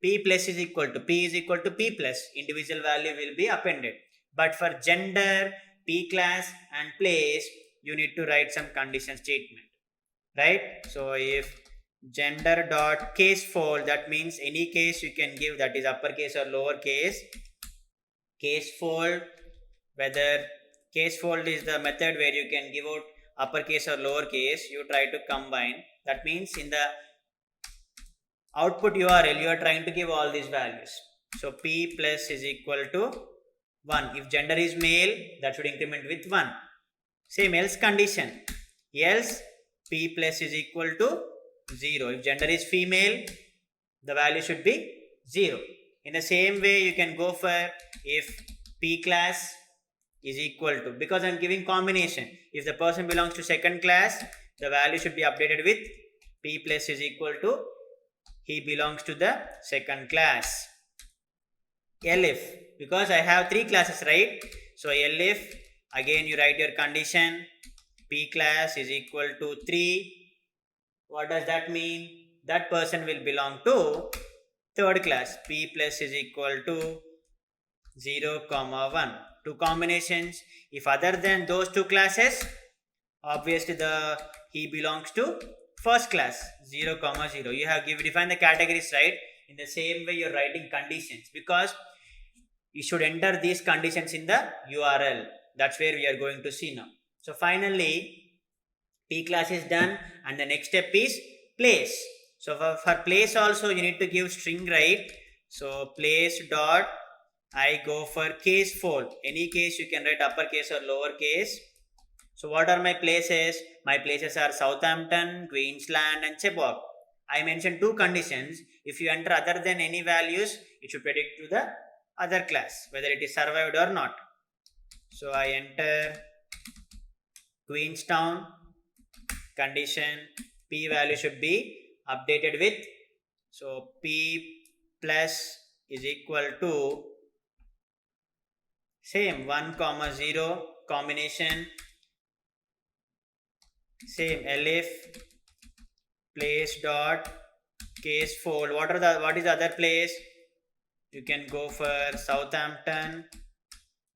Speaker 1: p plus is equal to p plus, individual value will be appended. But for gender, p class and place, you need to write some condition statement, right? So if gender dot case fold, that means any case you can give, that is uppercase or lowercase. Case fold, whether case fold is the method where you can give out uppercase or lowercase, you try to combine. That means in the output URL you are trying to give all these values. So p plus is equal to 1. If gender is male, that should increment with 1. Same else condition, else p plus is equal to 0. If gender is female, the value should be 0. In the same way you can go for if p class is equal to, because I am giving combination, if the person belongs to second class, the value should be updated with p plus is equal to he belongs to the second class. Elif, because I have 3 classes, right? So elif, again you write your condition, p class is equal to 3. What does that mean? That person will belong to third class. P plus is equal to 0, 1. 2 combinations. If other than those 2 classes, obviously he belongs to first class, 0, 0. You have defined the categories, right? In the same way you are writing conditions, because you should enter these conditions in the URL. That's where we are going to see now. So finally p class is done, and the next step is place. So for place also you need to give string, right? So place dot, I go for case fold. Any case you can write uppercase or lowercase. So what are my places? My places are Southampton, Queensland and Chebok. I mentioned 2 conditions. If you enter other than any values, it should predict to the other class whether it is survived or not. So I enter Queenstown, condition p value should be updated with, so p plus is equal to same 1, 0 combination, same elif place dot case fold. What is the other place? You can go for Southampton,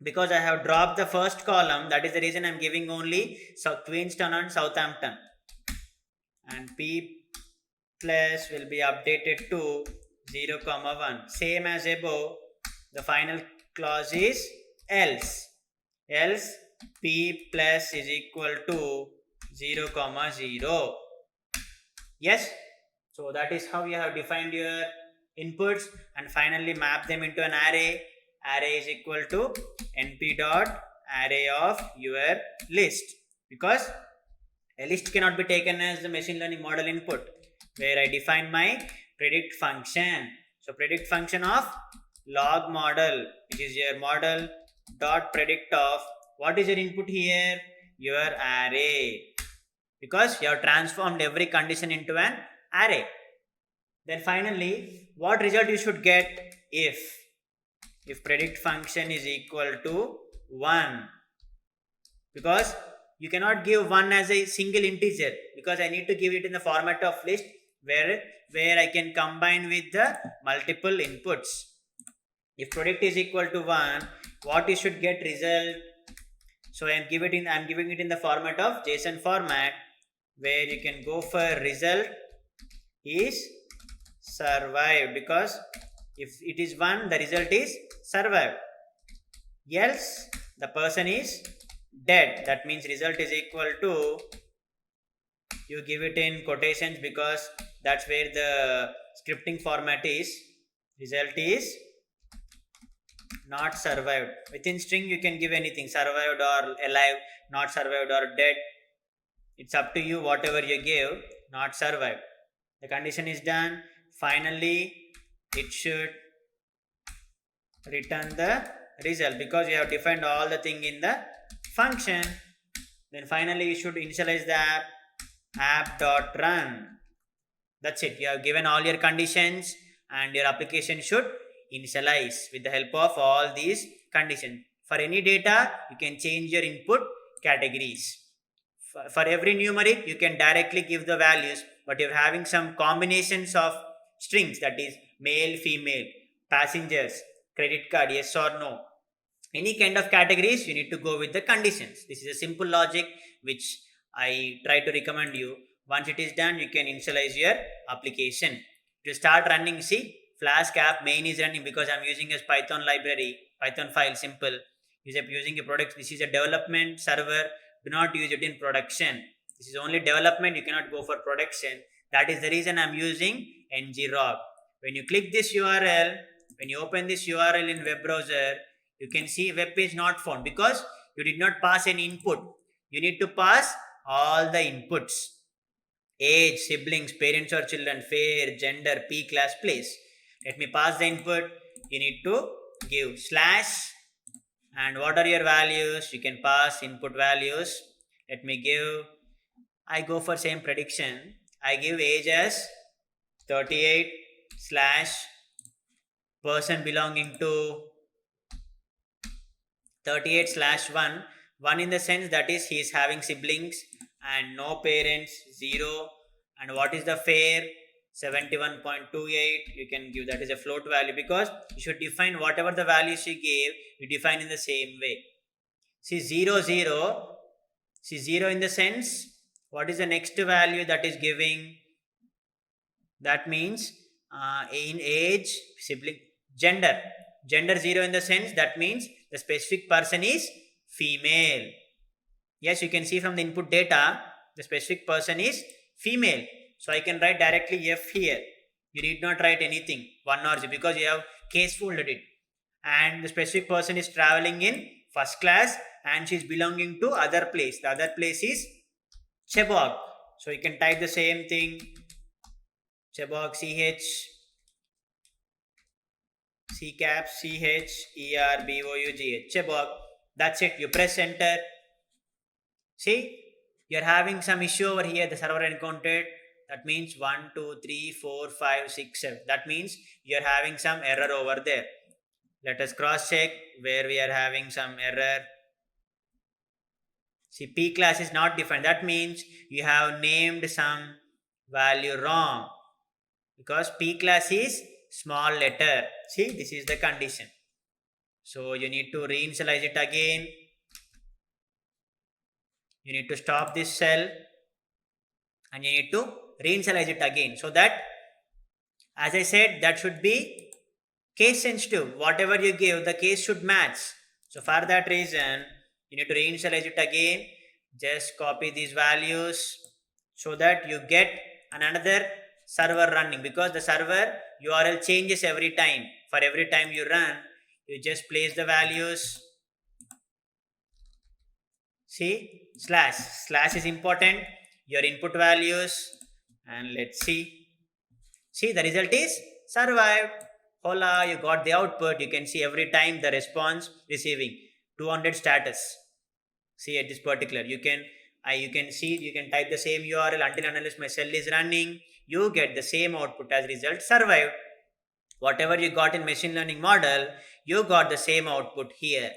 Speaker 1: because I have dropped the first column, that is the reason I am giving only Queenstown and Southampton. And p plus will be updated to 0, 1. Same as above, the final clause is else. Else p plus is equal to 0, 0. Yes, so that is how you have defined your inputs, and finally map them into an array. Array is equal to np dot array of your list, because a list cannot be taken as the machine learning model input, where I define my predict function. So predict function of log model, which is your model dot predict of, what is your input here? Your array, because you have transformed every condition into an array. Then finally, what result you should get if predict function is equal to 1, because you cannot give 1 as a single integer, because I need to give it in the format of list where I can combine with the multiple inputs. If predict is equal to 1, what you should get result? So I'm giving it in the format of JSON format, where you can go for result is survived, because if it is 1, the result is survived. Else the person is dead. That means result is equal to, you give it in quotations because that's where the scripting format is. Result is not survived. Within string you can give anything, survived or alive, not survived or dead. It's up to you, whatever you give. Not survived. The condition is done. Finally, it should return the result, because you have defined all the thing in the function. Then finally you should initialize the app.run. That's it. You have given all your conditions and your application should initialize with the help of all these conditions. For any data, you can change your input categories. For every numeric, you can directly give the values, but you're having some combinations of strings, that is male, female, passengers, credit card, yes or no. Any kind of categories, you need to go with the conditions. This is a simple logic which I try to recommend you. Once it is done, you can initialize your application. To start running, see, Flask app main is running because I'm using a Python library, Python file, simple. Using a product. This is a development server. Do not use it in production. This is only development. You cannot go for production. That is the reason I'm using ngrok. When you click this URL, when you open this URL in web browser, you can see web page not found because you did not pass any input. You need to pass all the inputs: age, siblings, parents or children, fare, gender, p class, place. Let me pass the input. You need to give slash, and what are your values? You can pass input values. Let me give, I go for same prediction. I give age as 38 slash person belonging to 38 slash 1. 1 in the sense that is he is having siblings and no parents, 0. And what is the fare? 71.28. You can give that is a float value, because you should define whatever the values you gave, you define in the same way. See 0 0. See 0 in the sense, what is the next value that is giving? That means in age, sibling, gender. Gender 0 in the sense, that means the specific person is female. Yes, you can see from the input data, the specific person is female. So I can write directly F here. You need not write anything, 1 or 0, because you have case folded it. And the specific person is traveling in first class and she is belonging to other place. The other place is Chebok. So you can type the same thing, Chebok, C caps CHERBOUGH, Chebok. That's it. You press enter. See, you're having some issue over here. The server encountered. That means 1, 2, 3, 4, 5, 6, 7. That means you're having some error over there. Let us cross check where we are having some error. See, P class is not defined. That means you have named some value wrong, because P class is small letter. See, this is the condition. So you need to reinitialize it again. You need to stop this cell and you need to reinitialize it again, so that, as I said, that should be case sensitive. Whatever you give, the case should match. So for that reason, you need to reinitialize it again. Just copy these values so that you get another server running, because the server URL changes every time. For every time you run, you just place the values. See, slash is important. Your input values, and let's see. See, the result is survived. Hola, you got the output. You can see every time the response receiving 200 status. See, at this particular, you can see, you can type the same URL until unless my cell is running. you get the same output as result survived. Whatever you got in machine learning model, you got the same output here.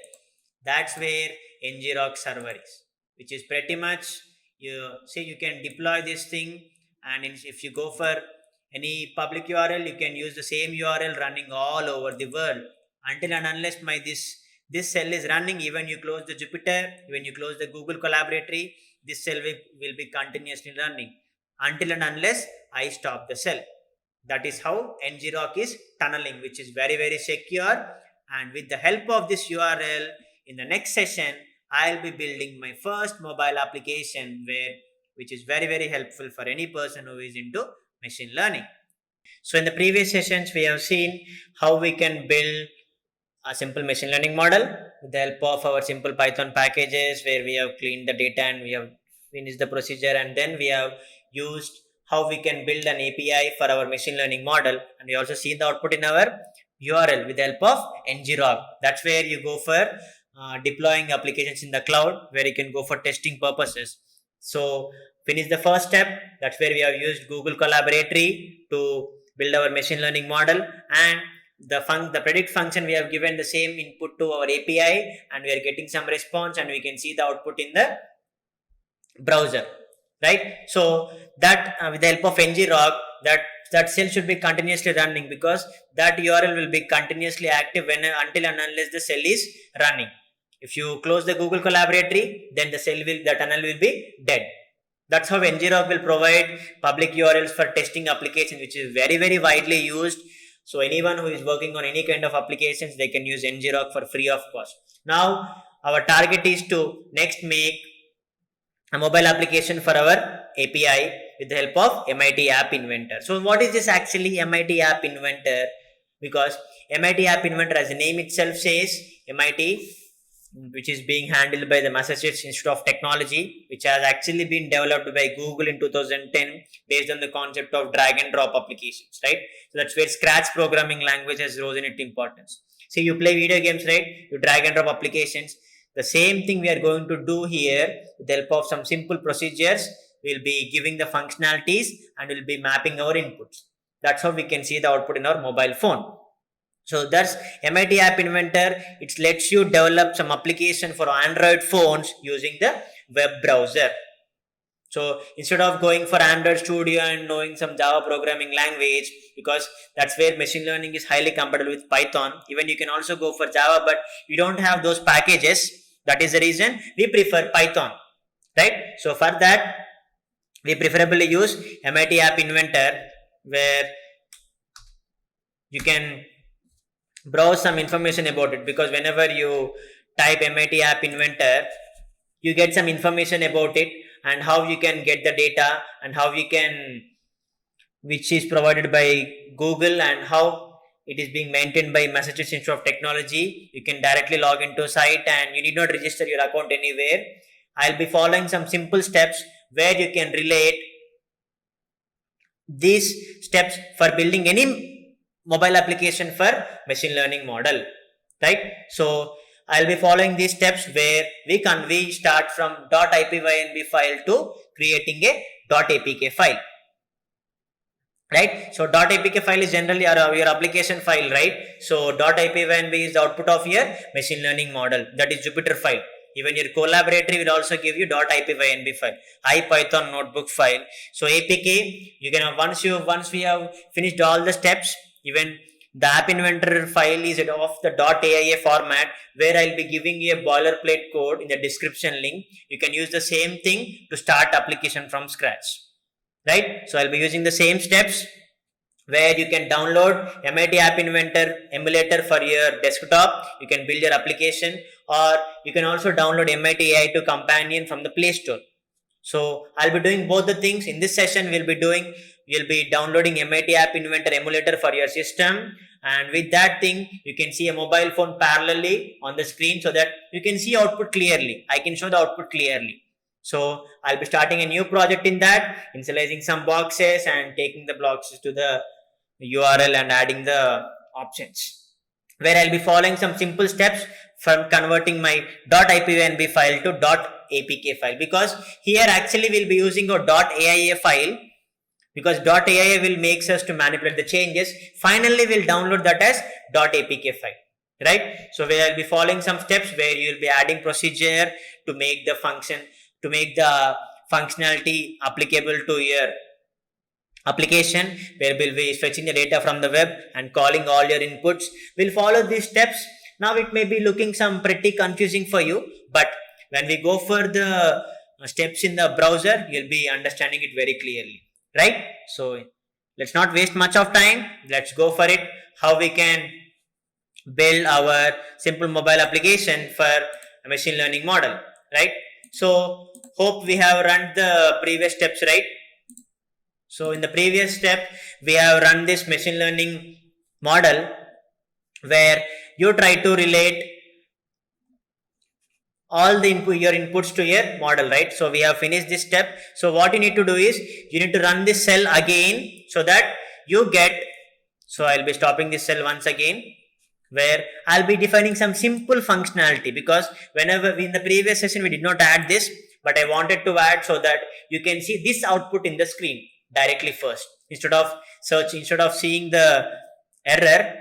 Speaker 1: That's where ngrok server is, which is pretty much, you see, you can deploy this thing, and if you go for any public URL, you can use the same URL running all over the world until and unless this cell is running. Even you close the Jupyter, when you close the Google Collaboratory, this cell will be continuously running until and unless I stop the cell. That is how ngrok is tunneling, which is very, very secure. And with the help of this URL, in the next session, I'll be building my first mobile application which is very, very helpful for any person who is into machine learning. So in the previous sessions, we have seen how we can build a simple machine learning model with the help of our simple Python packages, where we have cleaned the data and we have finished the procedure, and then we have used how we can build an API for our machine learning model, and we also see the output in our URL with the help of ngrok. That's where you go for deploying applications in the cloud, where you can go for testing purposes. So finish the first step. That's where we have used Google Collaboratory to build our machine learning model, and the predict function, we have given the same input to our API, and we are getting some response, and we can see the output in the browser, right? So that with the help of ngrok, that cell should be continuously running, because that URL will be continuously active until and unless the cell is running. If you close the Google Collaboratory, then the tunnel will be dead. That's how ngrok will provide public URLs for testing applications, which is very, very widely used. So anyone who is working on any kind of applications, they can use ngrok for free of cost. Now our target is to next make a mobile application for our API with the help of MIT App Inventor. So what is this actually, MIT App Inventor? Because MIT App Inventor, as the name itself says, MIT, which is being handled by the Massachusetts Institute of Technology, which has actually been developed by Google in 2010 based on the concept of drag and drop applications, right? So that's where Scratch programming language has risen in importance. See, you play video games, right? You drag and drop applications. The same thing we are going to do here with the help of some simple procedures. We'll be giving the functionalities and we'll be mapping our inputs. That's how we can see the output in our mobile phone. So that's MIT App Inventor. It lets you develop some application for Android phones using the web browser. So instead of going for Android Studio and knowing some Java programming language, because that's where machine learning is highly compatible with Python, even you can also go for Java, but you don't have those packages. That is the reason we prefer Python, right? So for that, we preferably use MIT App Inventor, where you can browse some information about it, because whenever you type MIT App Inventor, you get some information about it and how you can get the data, and how you can, which is provided by Google, and how it is being maintained by Massachusetts Institute of Technology. You can directly log into a site and you need not register your account anywhere. I'll be following some simple steps where you can relate these steps for building any mobile application for machine learning model, right? So I'll be following these steps where we start from .ipynb file to creating a .apk file, right? So .apk file is generally your application file, right? So .ipynb is the output of your machine learning model, that is Jupyter file. Even your Collaboratory will also give you .ipynb file, IPython notebook file. So APK, you can, once we have finished all the steps, even the App Inventor file is of the .aia format, where I'll be giving you a boilerplate code in the description link. You can use the same thing to start application from scratch, right? So I'll be using the same steps, where you can download MIT App Inventor emulator for your desktop. You can build your application, or you can also download MIT AI2 companion from the Play Store. So I'll be doing both the things. In this session, we'll be downloading MIT App Inventor emulator for your system, and with that thing, you can see a mobile phone parallelly on the screen, so that you can see output clearly. I can show the output clearly. So I'll be starting a new project in that, initializing some boxes and taking the boxes to the URL and adding the options, where I'll be following some simple steps from converting my .ipynb file to .apk file, because here actually we'll be using a .aia file, because .aia will makes us to manipulate the changes. Finally, we'll download that as .apk file, right? So we will be following some steps where you will be adding procedure to make the function, to make the functionality applicable to your application, where we'll be fetching the data from the web and calling all your inputs. We'll follow these steps. Now it may be looking some pretty confusing for you, but when we go for the steps in the browser, you'll be understanding it very clearly, right? So let's not waste much of time. Let's go for it. How we can build our simple mobile application for a machine learning model, right? So hope we have run the previous steps, right? So in the previous step, we have run this machine learning model where you try to relate all the your inputs to your model, right? So we have finished this step. So what you need to do is you need to run this cell again so that you get, so I'll be stopping this cell once again, where I'll be defining some simple functionality, because whenever in the previous session we did not add this, but I wanted to add so that you can see this output in the screen directly first, instead of seeing the error.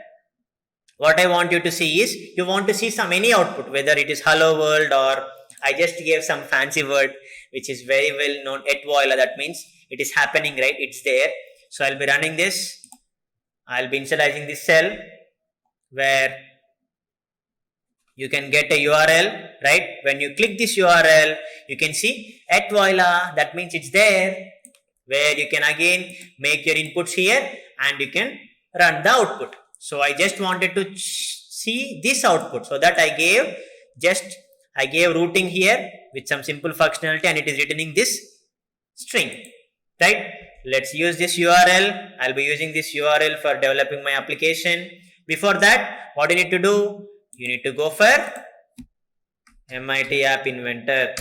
Speaker 1: What I want you to see is, you want to see some any output, whether it is hello world or I just gave some fancy word which is very well known at voila. That means it is happening, right? It's there. So I'll be running this. I'll be initializing this cell where you can get a URL, right? When you click this URL, you can see at voila. That means it's there, where you can again make your inputs here and you can run the output. So I just wanted to see this output, so that I gave routing here with some simple functionality, and it is returning this string, right? Let's use this URL. I'll be using this URL for developing my application. Before that, what you need to do? You need to go for MIT App Inventor.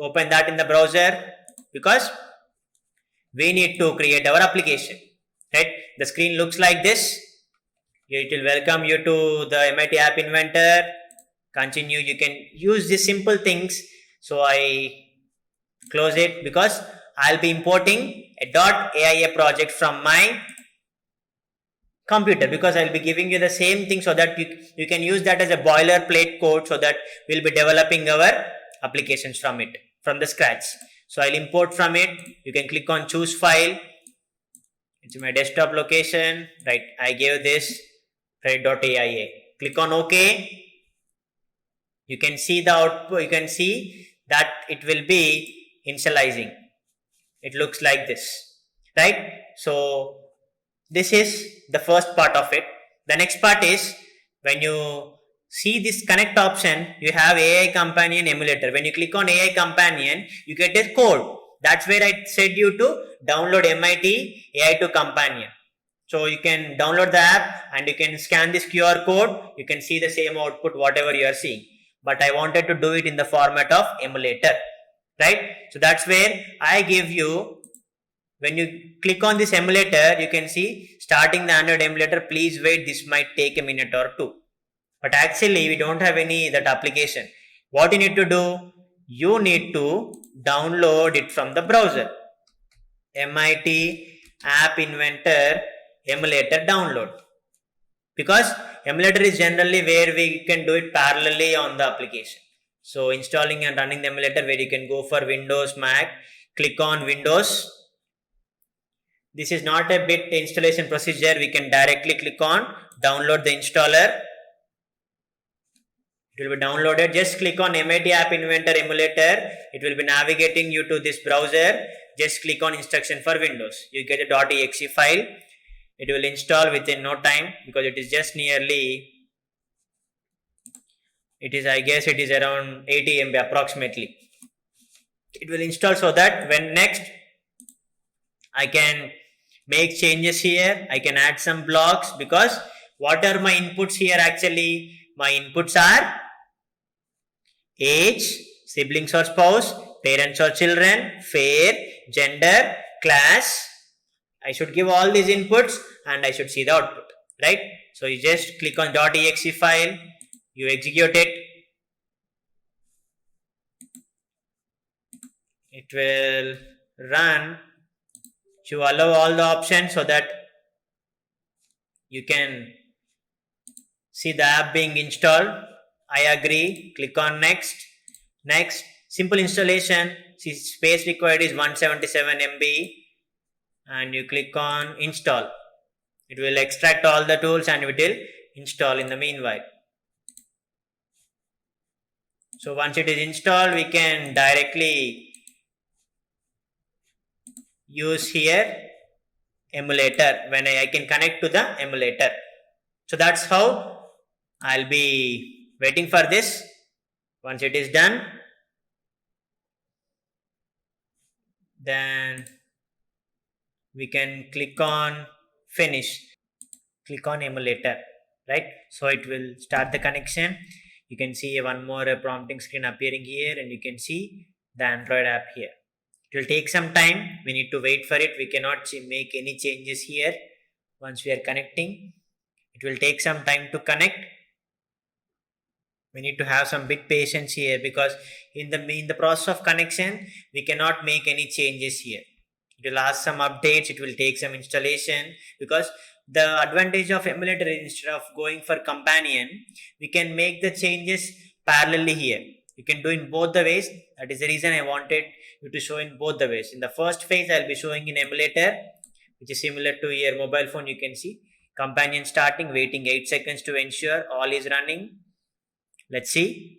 Speaker 1: Open that in the browser, because we need to create our application, right? The screen looks like this. It will welcome you to the MIT App Inventor. Continue. You can use these simple things. So I close it, because I'll be importing a .aia project from my computer, because I'll be giving you the same thing, so that you can use that as a boilerplate code, so that we'll be developing our applications from it, from the scratch. So I'll import from it. You can click on choose file. It's my desktop location, right? I gave this, right, .aia. Click on OK. You can see the output. You can see that it will be initializing. It looks like this, right? So this is the first part of it. The next part is, when you see this connect option, you have AI Companion emulator. When you click on AI Companion, you get a code. That's where I said you to download MIT AI2 Companion. So you can download the app and you can scan this QR code. You can see the same output, whatever you are seeing. But I wanted to do it in the format of emulator, right? So that's where I give you, when you click on this emulator, you can see starting the Android emulator. Please wait, this might take a minute or two. But actually we don't have any that application. What you need to do? You need to download it from the browser. MIT App Inventor emulator download. Because emulator is generally where we can do it parallelly on the application. So installing and running the emulator, where you can go for Windows, Mac, click on Windows. This is not a bit installation procedure. We can directly click on download the installer. It will be downloaded. Just click on MIT App Inventor emulator. It will be navigating you to this browser. Just click on instruction for Windows. You get a .exe file. It will install within no time, because it is just nearly, I guess it is around 80 MB approximately. It will install, so that when next I can make changes here, I can add some blocks, because what are my inputs here actually? My inputs are age, siblings or spouse, parents or children, fair, gender, class. I should give all these inputs and I should see the output, right? So you just click on .exe file, you execute it. It will run You allow all the options so that you can see the app being installed. I agree. Click on next. Next, simple installation. See, space required is 177 MB, and you click on install. It will extract all the tools and it will install in the meanwhile. So once it is installed, we can directly use here emulator. When I can connect to the emulator. So that's how I'll be waiting for this. Once it is done, then we can click on finish. Click on emulator, right? So it will start the connection. You can see one more prompting screen appearing here, and you can see the Android app here. It will take some time. We need to wait for it. We cannot make any changes here. Once we are connecting, it will take some time to connect. We need to have some bit patience here, because in the process of connection, we cannot make any changes here. It will ask some updates. It will take some installation, because the advantage of emulator is, instead of going for companion, we can make the changes parallelly here. You can do in both the ways. That is the reason I wanted you to show in both the ways. In the first phase, I'll be showing in emulator, which is similar to your mobile phone. You can see companion starting, waiting 8 seconds to ensure all is running. Let's see.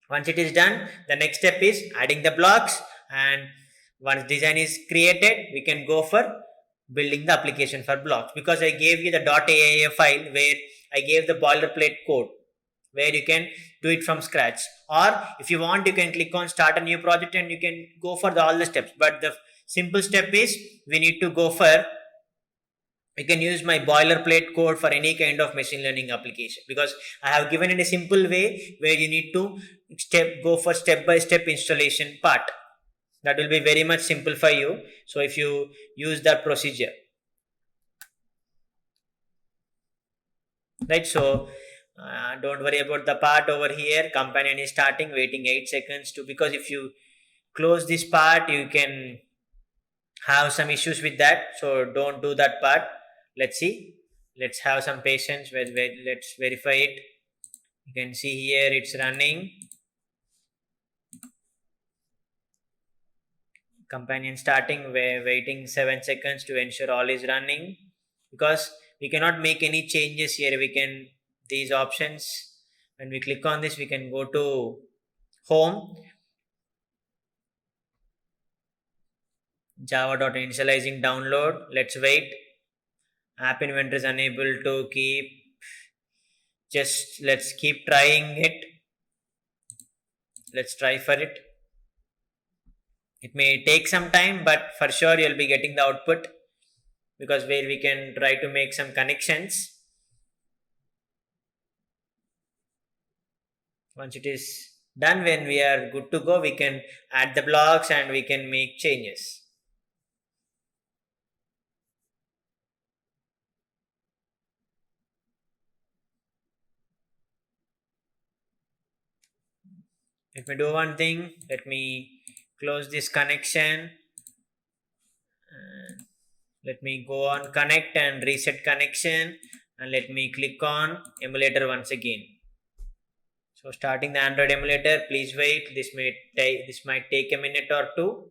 Speaker 1: Once it is done, the next step is adding the blocks, and once design is created, we can go for building the application for blocks, because I gave you the .aia file where I gave the boilerplate code where you can do it from scratch. Or if you want, you can click on start a new project and you can go for all the steps. But the simple step is we need to go for, you can use my boilerplate code for any kind of machine learning application, because I have given it a simple way where you need to go for step by step installation part. That will be very much simple for you. So if you use that procedure, right? So don't worry about the part over here. Companion is starting, waiting 8 seconds to, because if you close this part, you can have some issues with that. So don't do that part. Let's see. Let's have some patience. Let's verify it. You can see here it's running. Companion starting, waiting 7 seconds to ensure all is running, because we cannot make any changes here. We can, these options, when we click on this, we can go to home, java.initializing download. Let's wait. App inventory is unable to keep. Just let's keep trying it. Let's try for it. It may take some time, but for sure you'll be getting the output, because where we can try to make some connections. Once it is done, when we are good to go, we can add the blocks and we can make changes. Let me do one thing. Let me close this connection. Let me go on connect and reset connection, and let me click on emulator once again. So starting the Android emulator, please wait. This might take a minute or two.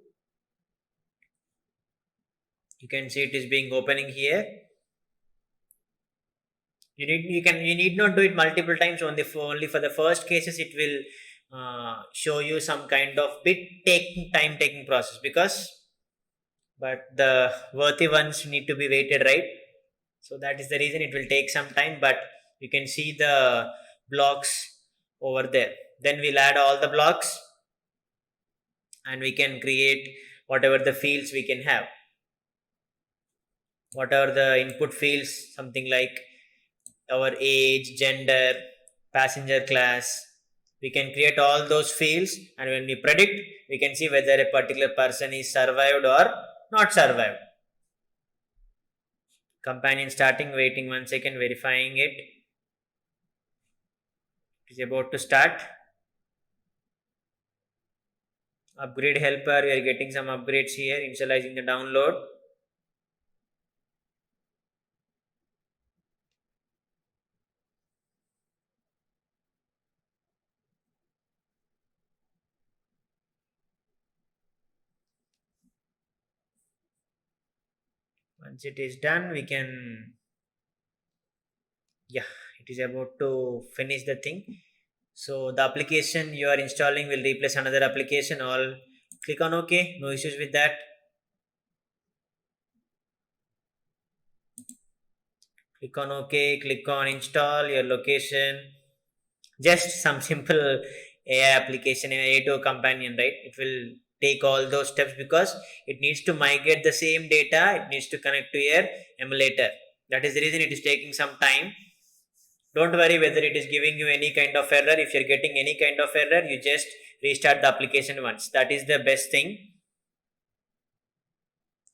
Speaker 1: You can see it is being opening here. You need not do it multiple times. Only for the first cases it will show you some kind of time taking process, but the worthy ones need to be waited, right? So that is the reason it will take some time, but you can see the blocks over there. Then we'll add all the blocks and we can create whatever the fields we can have. Whatever the input fields, something like our age, gender, passenger class, we can create all those fields, and when we predict, we can see whether a particular person is survived or not survived. Companion starting, waiting 1 second, verifying it. It is about to start. Upgrade helper, we are getting some upgrades here, initializing the download. Once it is done, we can, yeah, it is about to finish the thing. So the application you are installing will replace another application. All click on OK. No issues with that. Click on OK. Click on install your location. Just some simple AI application, AI2 companion, right? It will take all those steps because it needs to migrate the same data. It needs to connect to your emulator. That is the reason it is taking some time. Don't worry whether it is giving you any kind of error. If you're getting any kind of error, you just restart the application once. That is the best thing.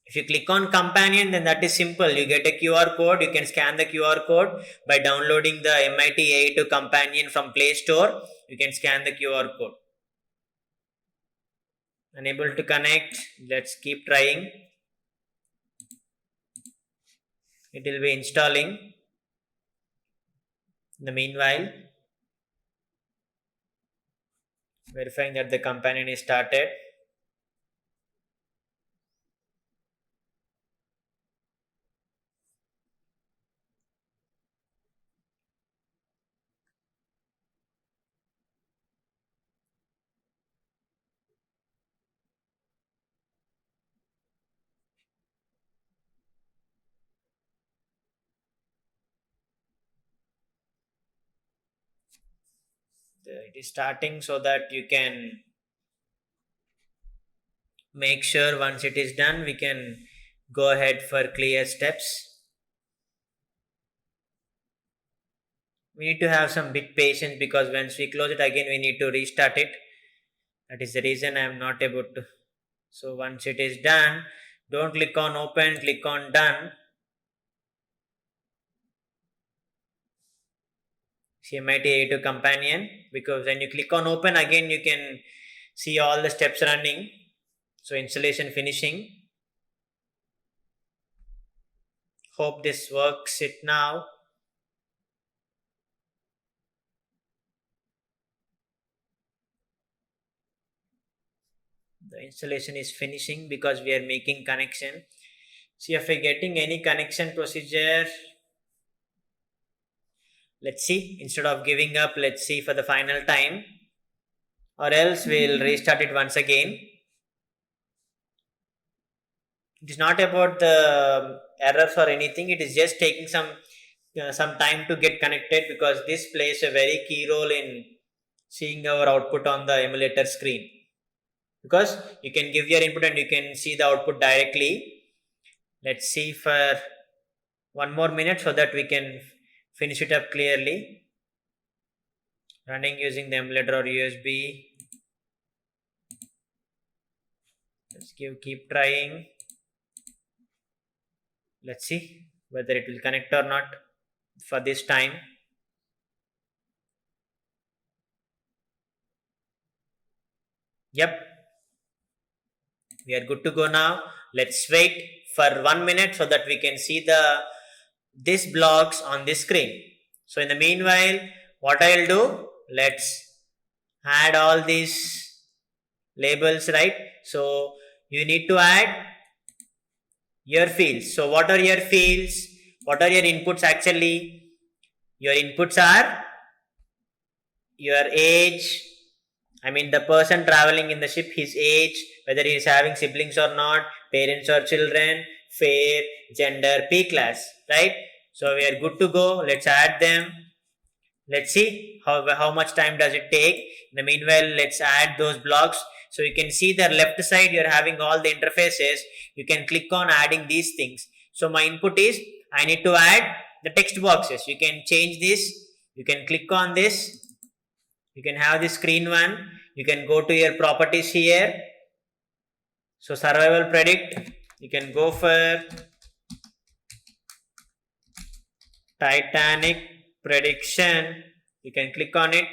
Speaker 1: If you click on companion, then that is simple. You get a QR code. You can scan the QR code by downloading the MIT AI2 companion from Play Store. You can scan the QR code. Unable to connect. Let's keep trying. It will be installing. In the meanwhile, verifying that the companion is started. It is starting so that you can make sure once it is done, we can go ahead for clear steps. We need to have some bit patience because once we close it again, we need to restart it. That is the reason I am not able to. So once it is done, don't click on open, click on done. CMIT AI2 companion, because when you click on open again, you can see all the steps running. So installation finishing. Hope this works it now. The installation is finishing because we are making connection. See if we're getting any connection procedure. Let's see. Instead of giving up, let's see for the final time. Or else we'll restart it once again. It is not about the errors or anything. It is just taking some time to get connected because this plays a very key role in seeing our output on the emulator screen. Because you can give your input and you can see the output directly. Let's see for one more minute so that we can finish it up clearly. Running using the emulator or USB. Let's keep trying. Let's see whether it will connect or not for this time. Yep. We are good to go now. Let's wait for 1 minute so that we can see these blocks on this screen. So in the meanwhile, what I'll do, let's add all these labels, right? So you need to add your fields. So what are your fields? What are your inputs actually? Your inputs are your age, I mean the person traveling in the ship, his age, whether he is having siblings or not, parents or children, fare, gender, P class, right? So we are good to go. Let's add them. Let's see how much time does it take. In the meanwhile, let's add those blocks. So you can see the left side, you're having all the interfaces. You can click on adding these things. So my input is, I need to add the text boxes. You can change this. You can click on this. You can have the screen one. You can go to your properties here. So survival predict. You can go for Titanic prediction. You can click on it.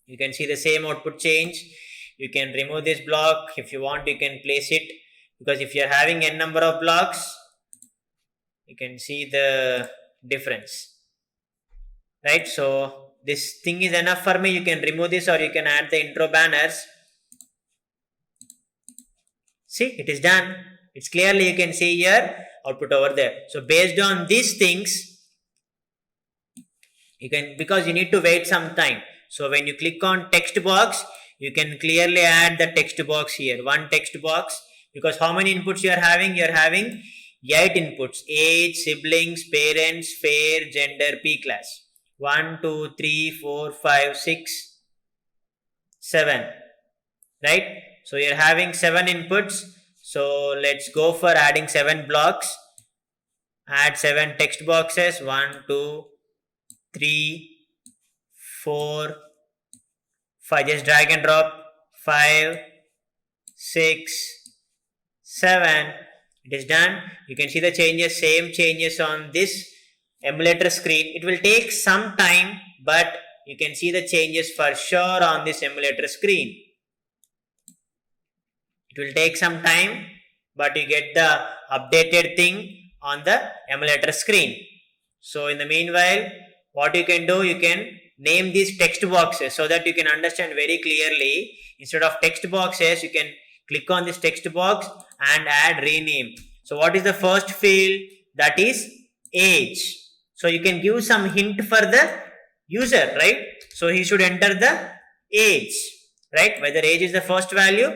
Speaker 1: You can see the same output change. You can remove this block. If you want, you can place it. Because if you're having n number of blocks, you can see the difference. Right? So this thing is enough for me. You can remove this or you can add the intro banners. See, it is done. It's clearly you can see here output over there. So based on these things, you can, because you need to wait some time. So when you click on text box, you can clearly add the text box here, one text box, because how many inputs you are having? You are having 8 inputs: age, siblings, parents, fair, gender, P class. 1, 2, 3, 4, 5, 6, 7. Right? So you're having 7 inputs. So let's go for adding 7 blocks. Add 7 text boxes. 1, 2, 3, 4, 5. Just drag and drop. 5, 6, 7. It is done. You can see the changes, same changes on this emulator screen. It will take some time, but you can see the changes for sure on this emulator screen. It will take some time, but you get the updated thing on the emulator screen. So in the meanwhile, what you can do, you can name these text boxes so that you can understand very clearly. Instead of text boxes, you can click on this text box and add rename. So what is the first field? That is age. So you can give some hint for the user, right? So he should enter the age, right? Whether age is the first value.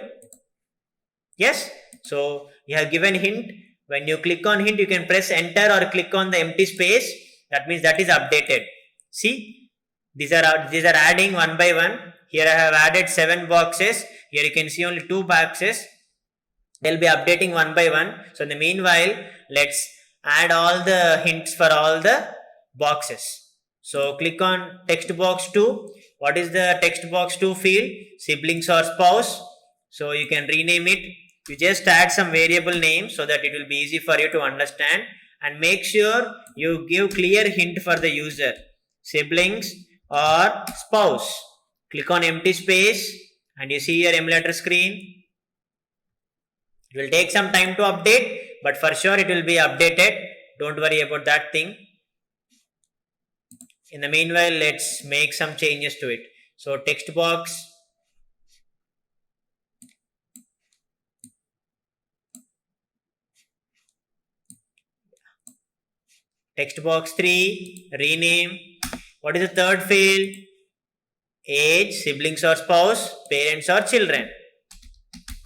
Speaker 1: Yes. So you have given hint. When you click on hint, you can press enter or click on the empty space. That means that is updated. See, these are adding one by one. Here I have added 7 boxes. Here you can see only 2 boxes. They'll be updating one by one. So in the meanwhile, let's add all the hints for all the boxes. So click on text box 2. What is the text box 2 field? Siblings or spouse. So you can rename it. You just add some variable name so that it will be easy for you to understand, and make sure you give clear hint for the user. Siblings or spouse. Click on empty space and you see your emulator screen. It will take some time to update, but for sure it will be updated. Don't worry about that thing. In the meanwhile, let's make some changes to it. So text box, text box 3, rename. What is the third field? Age, siblings or spouse, parents or children.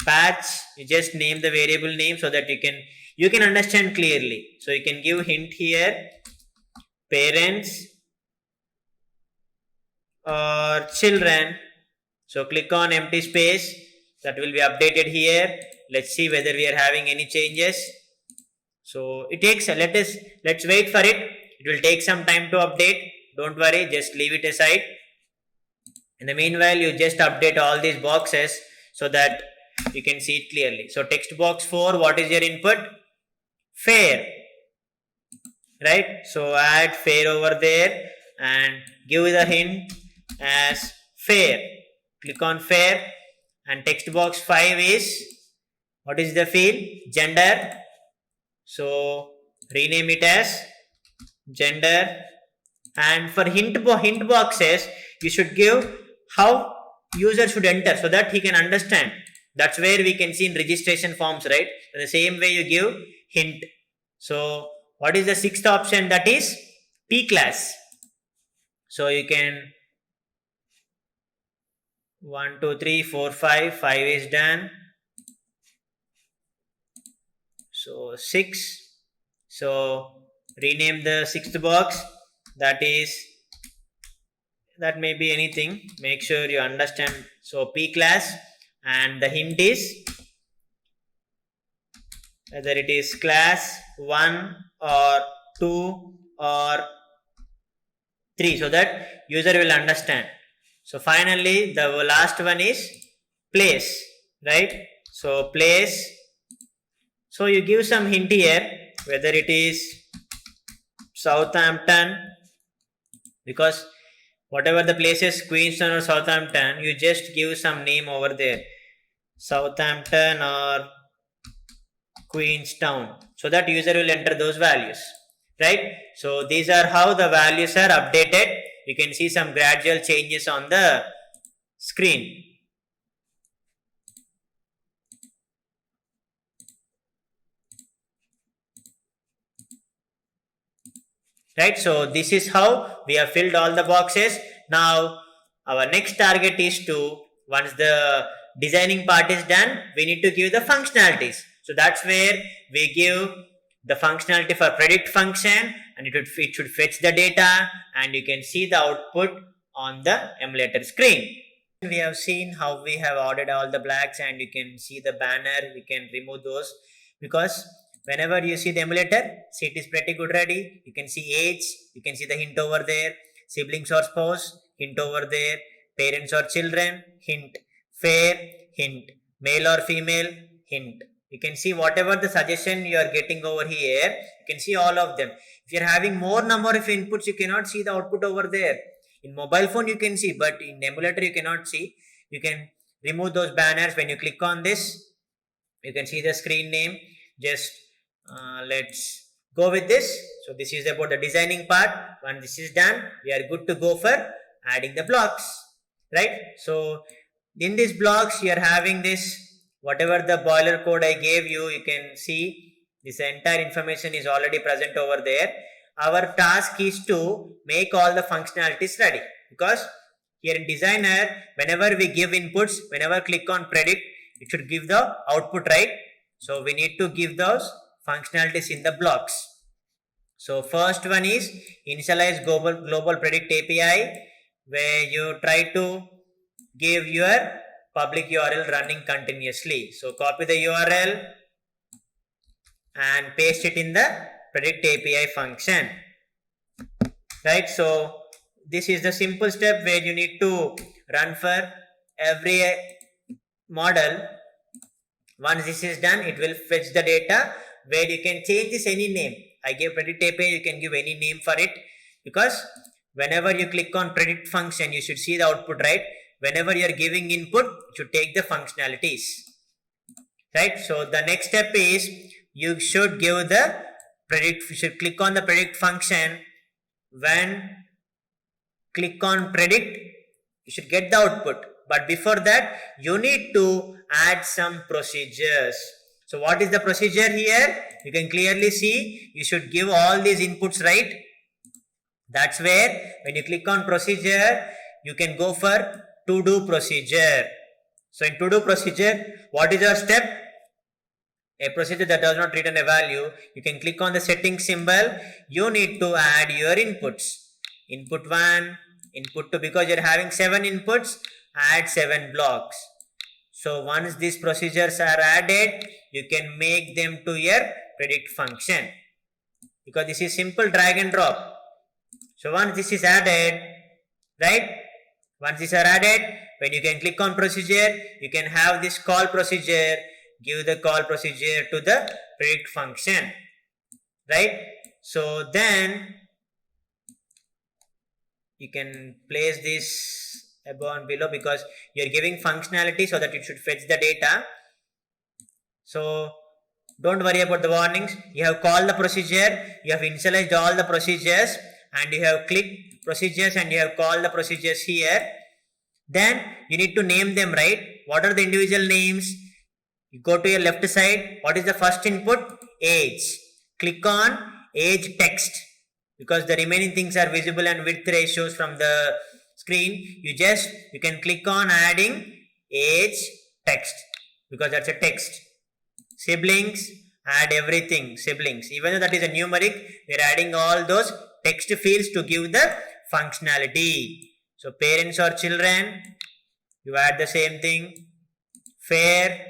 Speaker 1: Patch, you just name the variable name so that you can understand clearly. So you can give hint here, parents or children. So click on empty space, that will be updated here. Let's see whether we are having any changes. So it takes, let's wait for it. It will take some time to update. Don't worry, just leave it aside. In the meanwhile, you just update all these boxes so that you can see it clearly. So text box 4, what is your input? Fair. Right? So add fair over there and give the hint as fair. Click on fair, and text box 5 is, what is the field? Gender. So rename it as gender. And for hint boxes, you should give how user should enter so that he can understand. That's where we can see in registration forms, right? In the same way you give hint. So what is the 6th option? That is P class. So you can 1, 2, 3, 4, 5. 5 is done. So 6. So rename the 6th box. That may be anything. Make sure you understand. So P class, and the hint is whether it is class 1 or 2 or 3, so that user will understand. So finally, the last one is place, right? So place. So you give some hint here, whether it is Southampton, because whatever the place is, Queenstown or Southampton, you just give some name over there, Southampton or Queenstown, so that user will enter those values, right? So these are how the values are updated. You can see some gradual changes on the screen. right? So this is how we have filled all the boxes. Now our next target is to, once the designing part is done, we need to give the functionalities. So that's where we give the functionality for predict function, and it should fetch the data, and you can see the output on the emulator screen. We have seen how we have ordered all the blacks, and you can see the banner. We can remove those because whenever you see the emulator, see, it is pretty good ready. You can see age, you can see the hint over there, siblings or spouse, hint over there, parents or children, hint, fair, hint, male or female, hint. You can see whatever the suggestion you are getting over here, you can see all of them. If you are having more number of inputs, you cannot see the output over there. In mobile phone you can see, but in emulator you cannot see. You can remove those banners. When you click on this, you can see the screen name. Just let's go with this. So this is about the designing part. When this is done, we are good to go for adding the blocks, right? So in these blocks, you are having this, whatever the boiler code I gave you, you can see this entire information is already present over there. Our task is to make all the functionalities ready, because here in designer, whenever we give inputs, whenever click on predict, it should give the output, right? So we need to give those functionalities in the blocks. So first one is initialize global predict API, where you try to give your public URL running continuously. So copy the URL and paste it in the predict API function, right? So this is the simple step where you need to run for every model. Once this is done, it will fetch the data, where you can change this any name. I gave predict API, you can give any name for it, because whenever you click on predict function, you should see the output, right? Whenever you are giving input, you should take the functionalities, right? So the next step is you should give the predict, you should click on the predict function. When click on predict, you should get the output. But before that, you need to add some procedures. So what is the procedure here? You can clearly see you should give all these inputs, right? That's where when you click on procedure, you can go for to do procedure. So in to do procedure, what is your step? A procedure that does not return a value. You can click on the setting symbol. You need to add your inputs. Input 1, input 2, because you're having 7 inputs, add 7 blocks. So once these procedures are added, you can make them to your predict function, because this is simple drag and drop. So once this is added, right? Once these are added, when you can click on procedure, you can have this call procedure, give the call procedure to the predict function, right? So then you can place this above and below, because you are giving functionality so that it should fetch the data. So don't worry about the warnings. You have called the procedure, you have initialized all the procedures, and you have clicked procedures and you have called the procedures here. Then you need to name them, right? What are the individual names? You go to your left side. What is the first input? Age. Click on age text, because the remaining things are visible and width ratios from the screen. You can click on adding age text, because that's a text. Siblings, add everything, siblings. Even though that is a numeric, we are adding all those text fields to give the functionality. So parents or children, you add the same thing. Fair,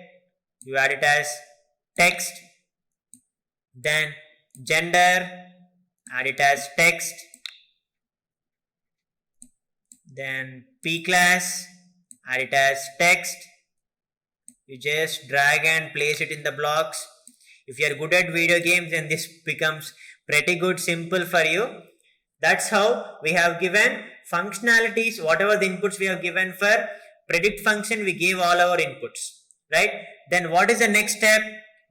Speaker 1: you add it as text. Then gender, add it as text. Then P class, add it as text. You just drag and place it in the blocks. If you are good at video games, then this becomes pretty good, simple for you. That's how we have given functionalities. Whatever the inputs we have given for predict function, we give all our inputs, right? Then what is the next step?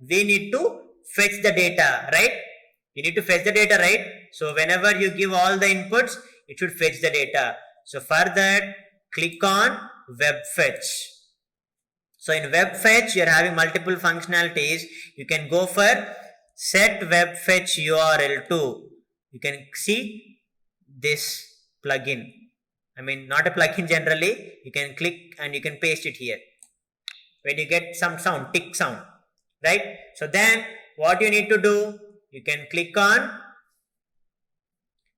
Speaker 1: We need to fetch the data, right? You need to fetch the data, right? So whenever you give all the inputs, it should fetch the data. So for that, click on web fetch. So in web fetch, you are having multiple functionalities. You can go for set web fetch URL to. you can see this plugin. I mean, not a plugin generally. You can click and you can paste it here. When you get some sound, tick sound, right? So then what you need to do, you can click on,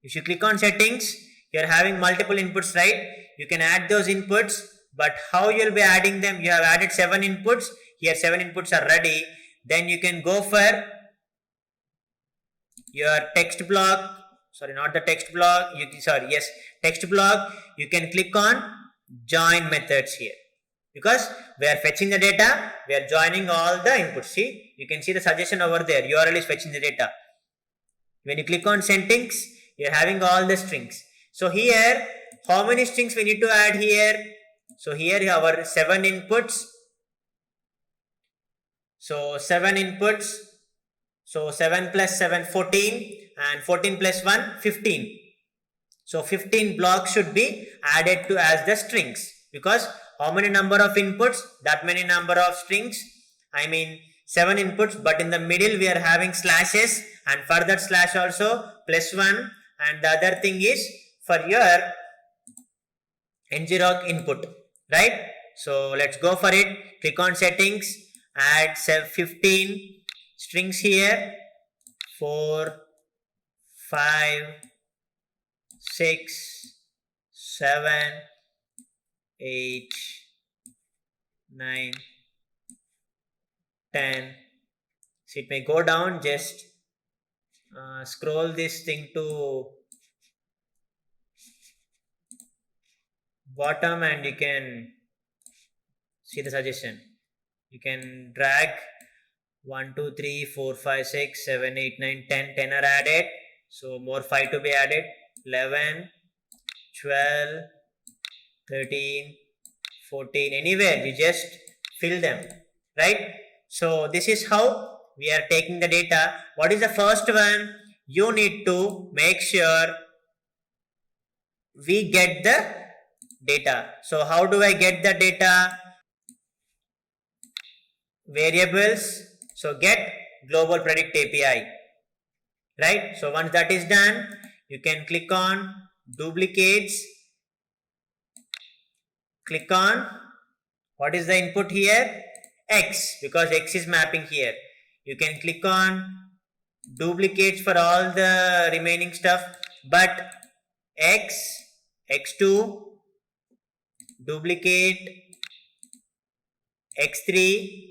Speaker 1: if you click on settings, you're having multiple inputs, right? You can add those inputs, but how you'll be adding them? You have added 7 inputs. Here 7 inputs are ready. Then you can go for your text block. Sorry, not the text block. Text block. You can click on join methods here. Because we are fetching the data, we are joining all the inputs. See, you can see the suggestion over there. URL is fetching the data. When you click on settings, you are having all the strings. So here, how many strings we need to add here? So here you have our 7 inputs. So 7 inputs. So 7 plus 7, 14, and 14 plus 1, 15. So 15 blocks should be added to as the strings, because how many number of inputs? That many number of strings. I mean 7 inputs, but in the middle we are having slashes, and for that slash also plus 1, and the other thing is for your ngrok input, right? So let's go for it. Click on settings, add 15 strings here, 4, 5, 6, 7, 8, 9, 10. So it may go down, just scroll this thing to bottom and you can see the suggestion. You can drag 1, 2, 3, 4, 5, 6, 7, 8, 9, 10. 10 are added. So more 5 to be added. 11, 12, 13, 14. Anywhere you just fill them, right? So this is how we are taking the data. What is the first one? You need to make sure we get the data. So how do I get the data? Variables. So get global predict API, right? So once that is done, you can click on duplicates. Click on, what is the input here? X, because X is mapping here. You can click on duplicates for all the remaining stuff, but X, X2, duplicate X3.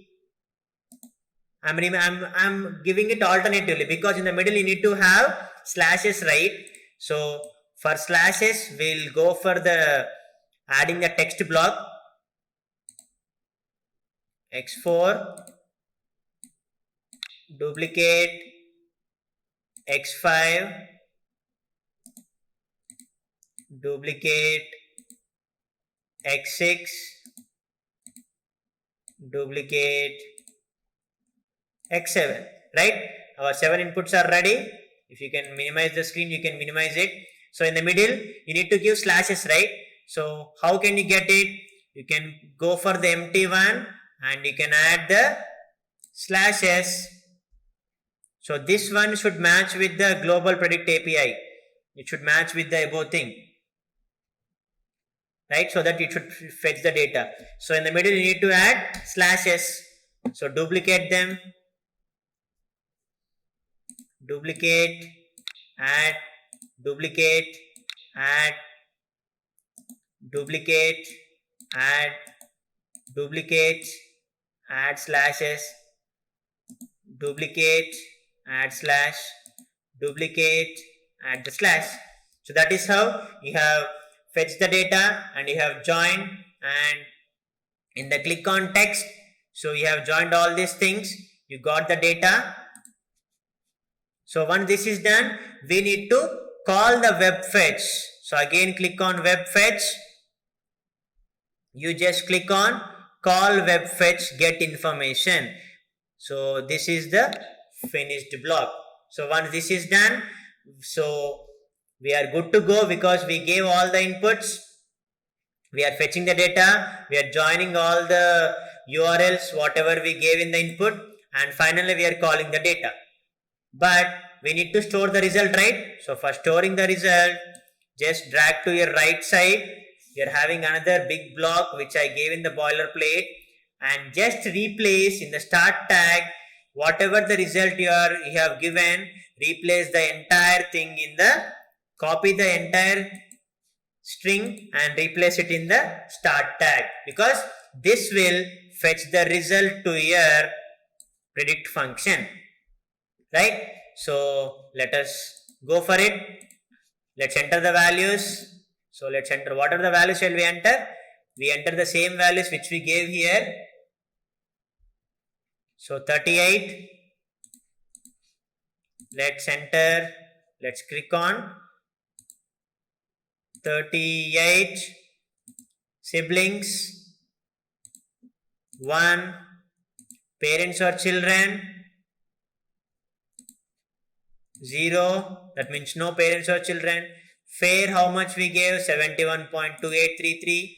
Speaker 1: I'm giving it alternatively, because in the middle you need to have slashes, right? So for slashes, we'll go for the adding the text block. X4, duplicate X5, duplicate X6, duplicate X7, right? Our 7 inputs are ready. If you can minimize the screen, you can minimize it. So in the middle, you need to give slashes, right? So how can you get it? You can go for the empty one and you can add the slashes. So this one should match with the global predict API. It should match with the above thing, right? So that it should fetch the data. So in the middle, you need to add slashes. So duplicate them. Duplicate, add, duplicate, add, duplicate, add, duplicate, add slashes, duplicate, add slash, duplicate, add the slash. So that is how you have fetched the data and you have joined, and in the click on text, so you have joined all these things, you got the data. So once this is done, we need to call the web fetch. So again click on web fetch. You just click on call web fetch get information. So this is the finished block. So once this is done, so we are good to go, because we gave all the inputs. We are fetching the data. We are joining all the URLs, whatever we gave in the input, and finally we are calling the data. but we need to store the result, right? So for storing the result, just drag to your right side. You're having another big block which I gave in the boilerplate, and just replace in the start tag whatever the result you have given. Replace the entire thing in the, copy the entire string and replace it in the start tag, because this will fetch the result to your predict function, right? So let us go for it. Let's enter the values. So let's enter, what are the values shall we enter? We enter the same values which we gave here. So 38. Let's enter, let's click on 38 siblings, 1 parents or children, 0, that means no parents or children. Fair, how much we gave? 71.2833.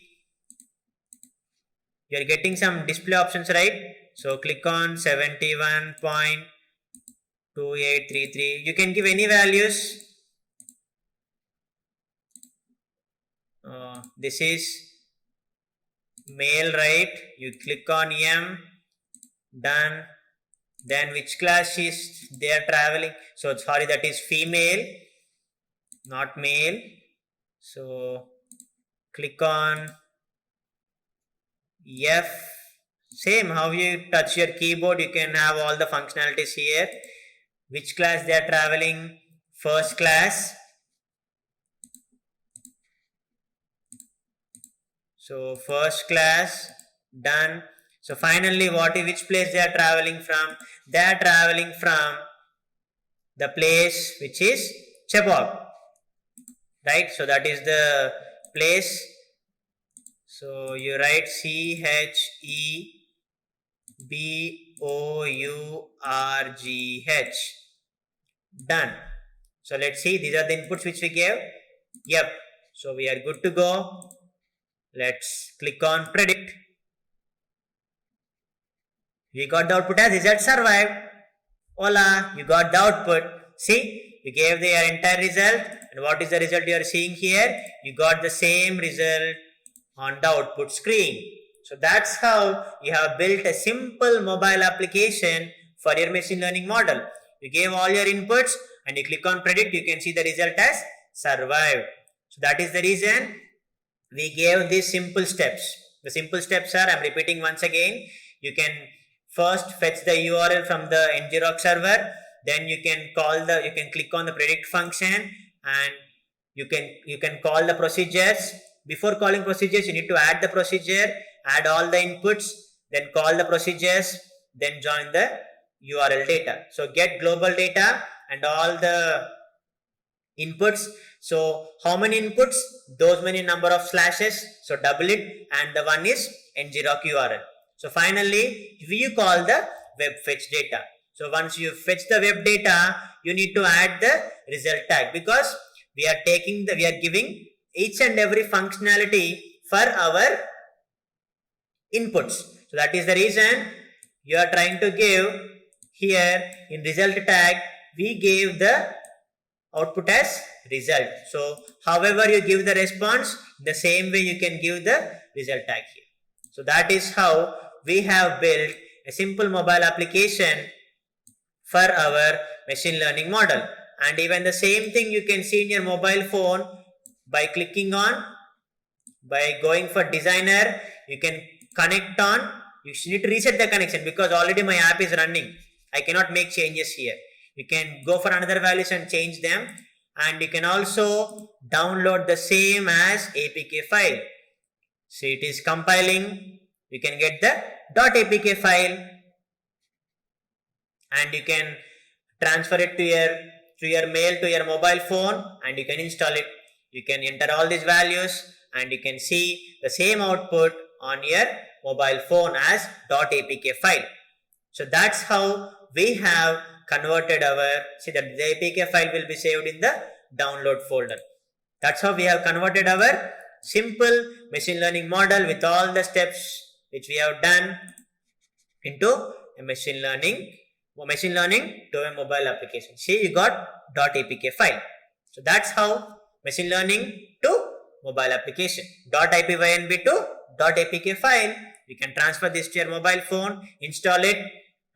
Speaker 1: You are getting some display options, right? So click on 71.2833. You can give any values. This is male, right? You click on M, done. Then which class is they are traveling? So sorry, that is female, not male. So click on F. Same, how you touch your keyboard, you can have all the functionalities here. Which class they are traveling? First class. So first class, done. So finally, which place they are traveling from? They are traveling from the place which is Chebok, right? So that is the place. So you write Chebourgh. Done. So let's see, these are the inputs which we gave. Yep. So we are good to go. Let's click on predict. We got the output as result survived. Hola, you got the output. See, you gave the entire result, and what is the result you are seeing here? You got the same result on the output screen. So that's how you have built a simple mobile application for your machine learning model. You gave all your inputs and you click on predict, you can see the result as survived. So that is the reason we gave these simple steps. The simple steps are, I am repeating once again, you can first fetch the URL from the ngrok server, then you can click on the predict function, and you can call the procedures. Before calling procedures, you need to add the procedure, add all the inputs, then call the procedures, then join the URL data. So get global data and all the inputs. So how many inputs? Those many number of slashes. So double it, and the one is ngrok URL. So finally, you call the web fetch data. So once you fetch the web data, you need to add the result tag, because we are giving each and every functionality for our inputs. So that is the reason you are trying to give here in result tag, we gave the output as result. So however you give the response, the same way you can give the result tag here. So that is how we have built a simple mobile application for our machine learning model. And even the same thing you can see in your mobile phone by going for designer, you can connect on, you need to reset the connection because already my app is running. I cannot make changes here. You can go for another values and change them, and you can also download the same as APK file. So it is compiling, you can get the .apk file, and you can transfer it to your mail, to your mobile phone, and you can install it. You can enter all these values and you can see the same output on your mobile phone as .apk file. So that's how we have converted see that the APK file will be saved in the download folder. That's how we have converted our simple machine learning model with all the steps which we have done into a machine learning machine learning to a mobile application. See, you got .apk file. So that's how machine learning to mobile application. .ipynb to .apk file. You can transfer this to your mobile phone, install it,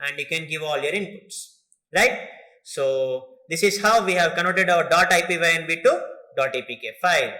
Speaker 1: and you can give all your inputs. Right? So this is how we have converted our .ipynb to .apk file.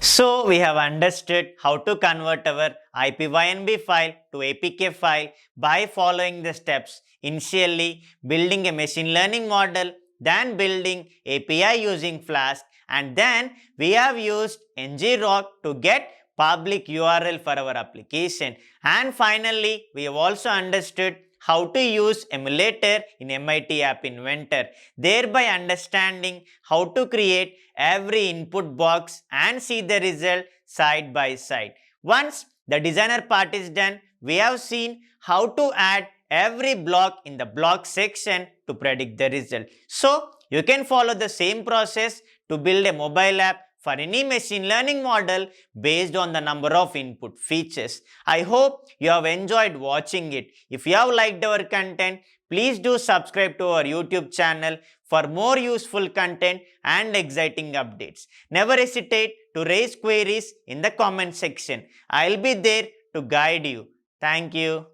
Speaker 1: So we have understood how to convert our IPYNB file to APK file by following the steps. Initially, building a machine learning model, then building API using Flask, and then we have used ngrok to get public URL for our application. And finally, we have also understood how to use emulator in MIT App Inventor, thereby understanding how to create every input box and see the result side by side. Once the designer part is done, we have seen how to add every block in the block section to predict the result. So, you can follow the same process to build a mobile app for any machine learning model based on the number of input features. I hope you have enjoyed watching it. If you have liked our content, please do subscribe to our YouTube channel for more useful content and exciting updates. Never hesitate to raise queries in the comment section. I'll be there to guide you. Thank you.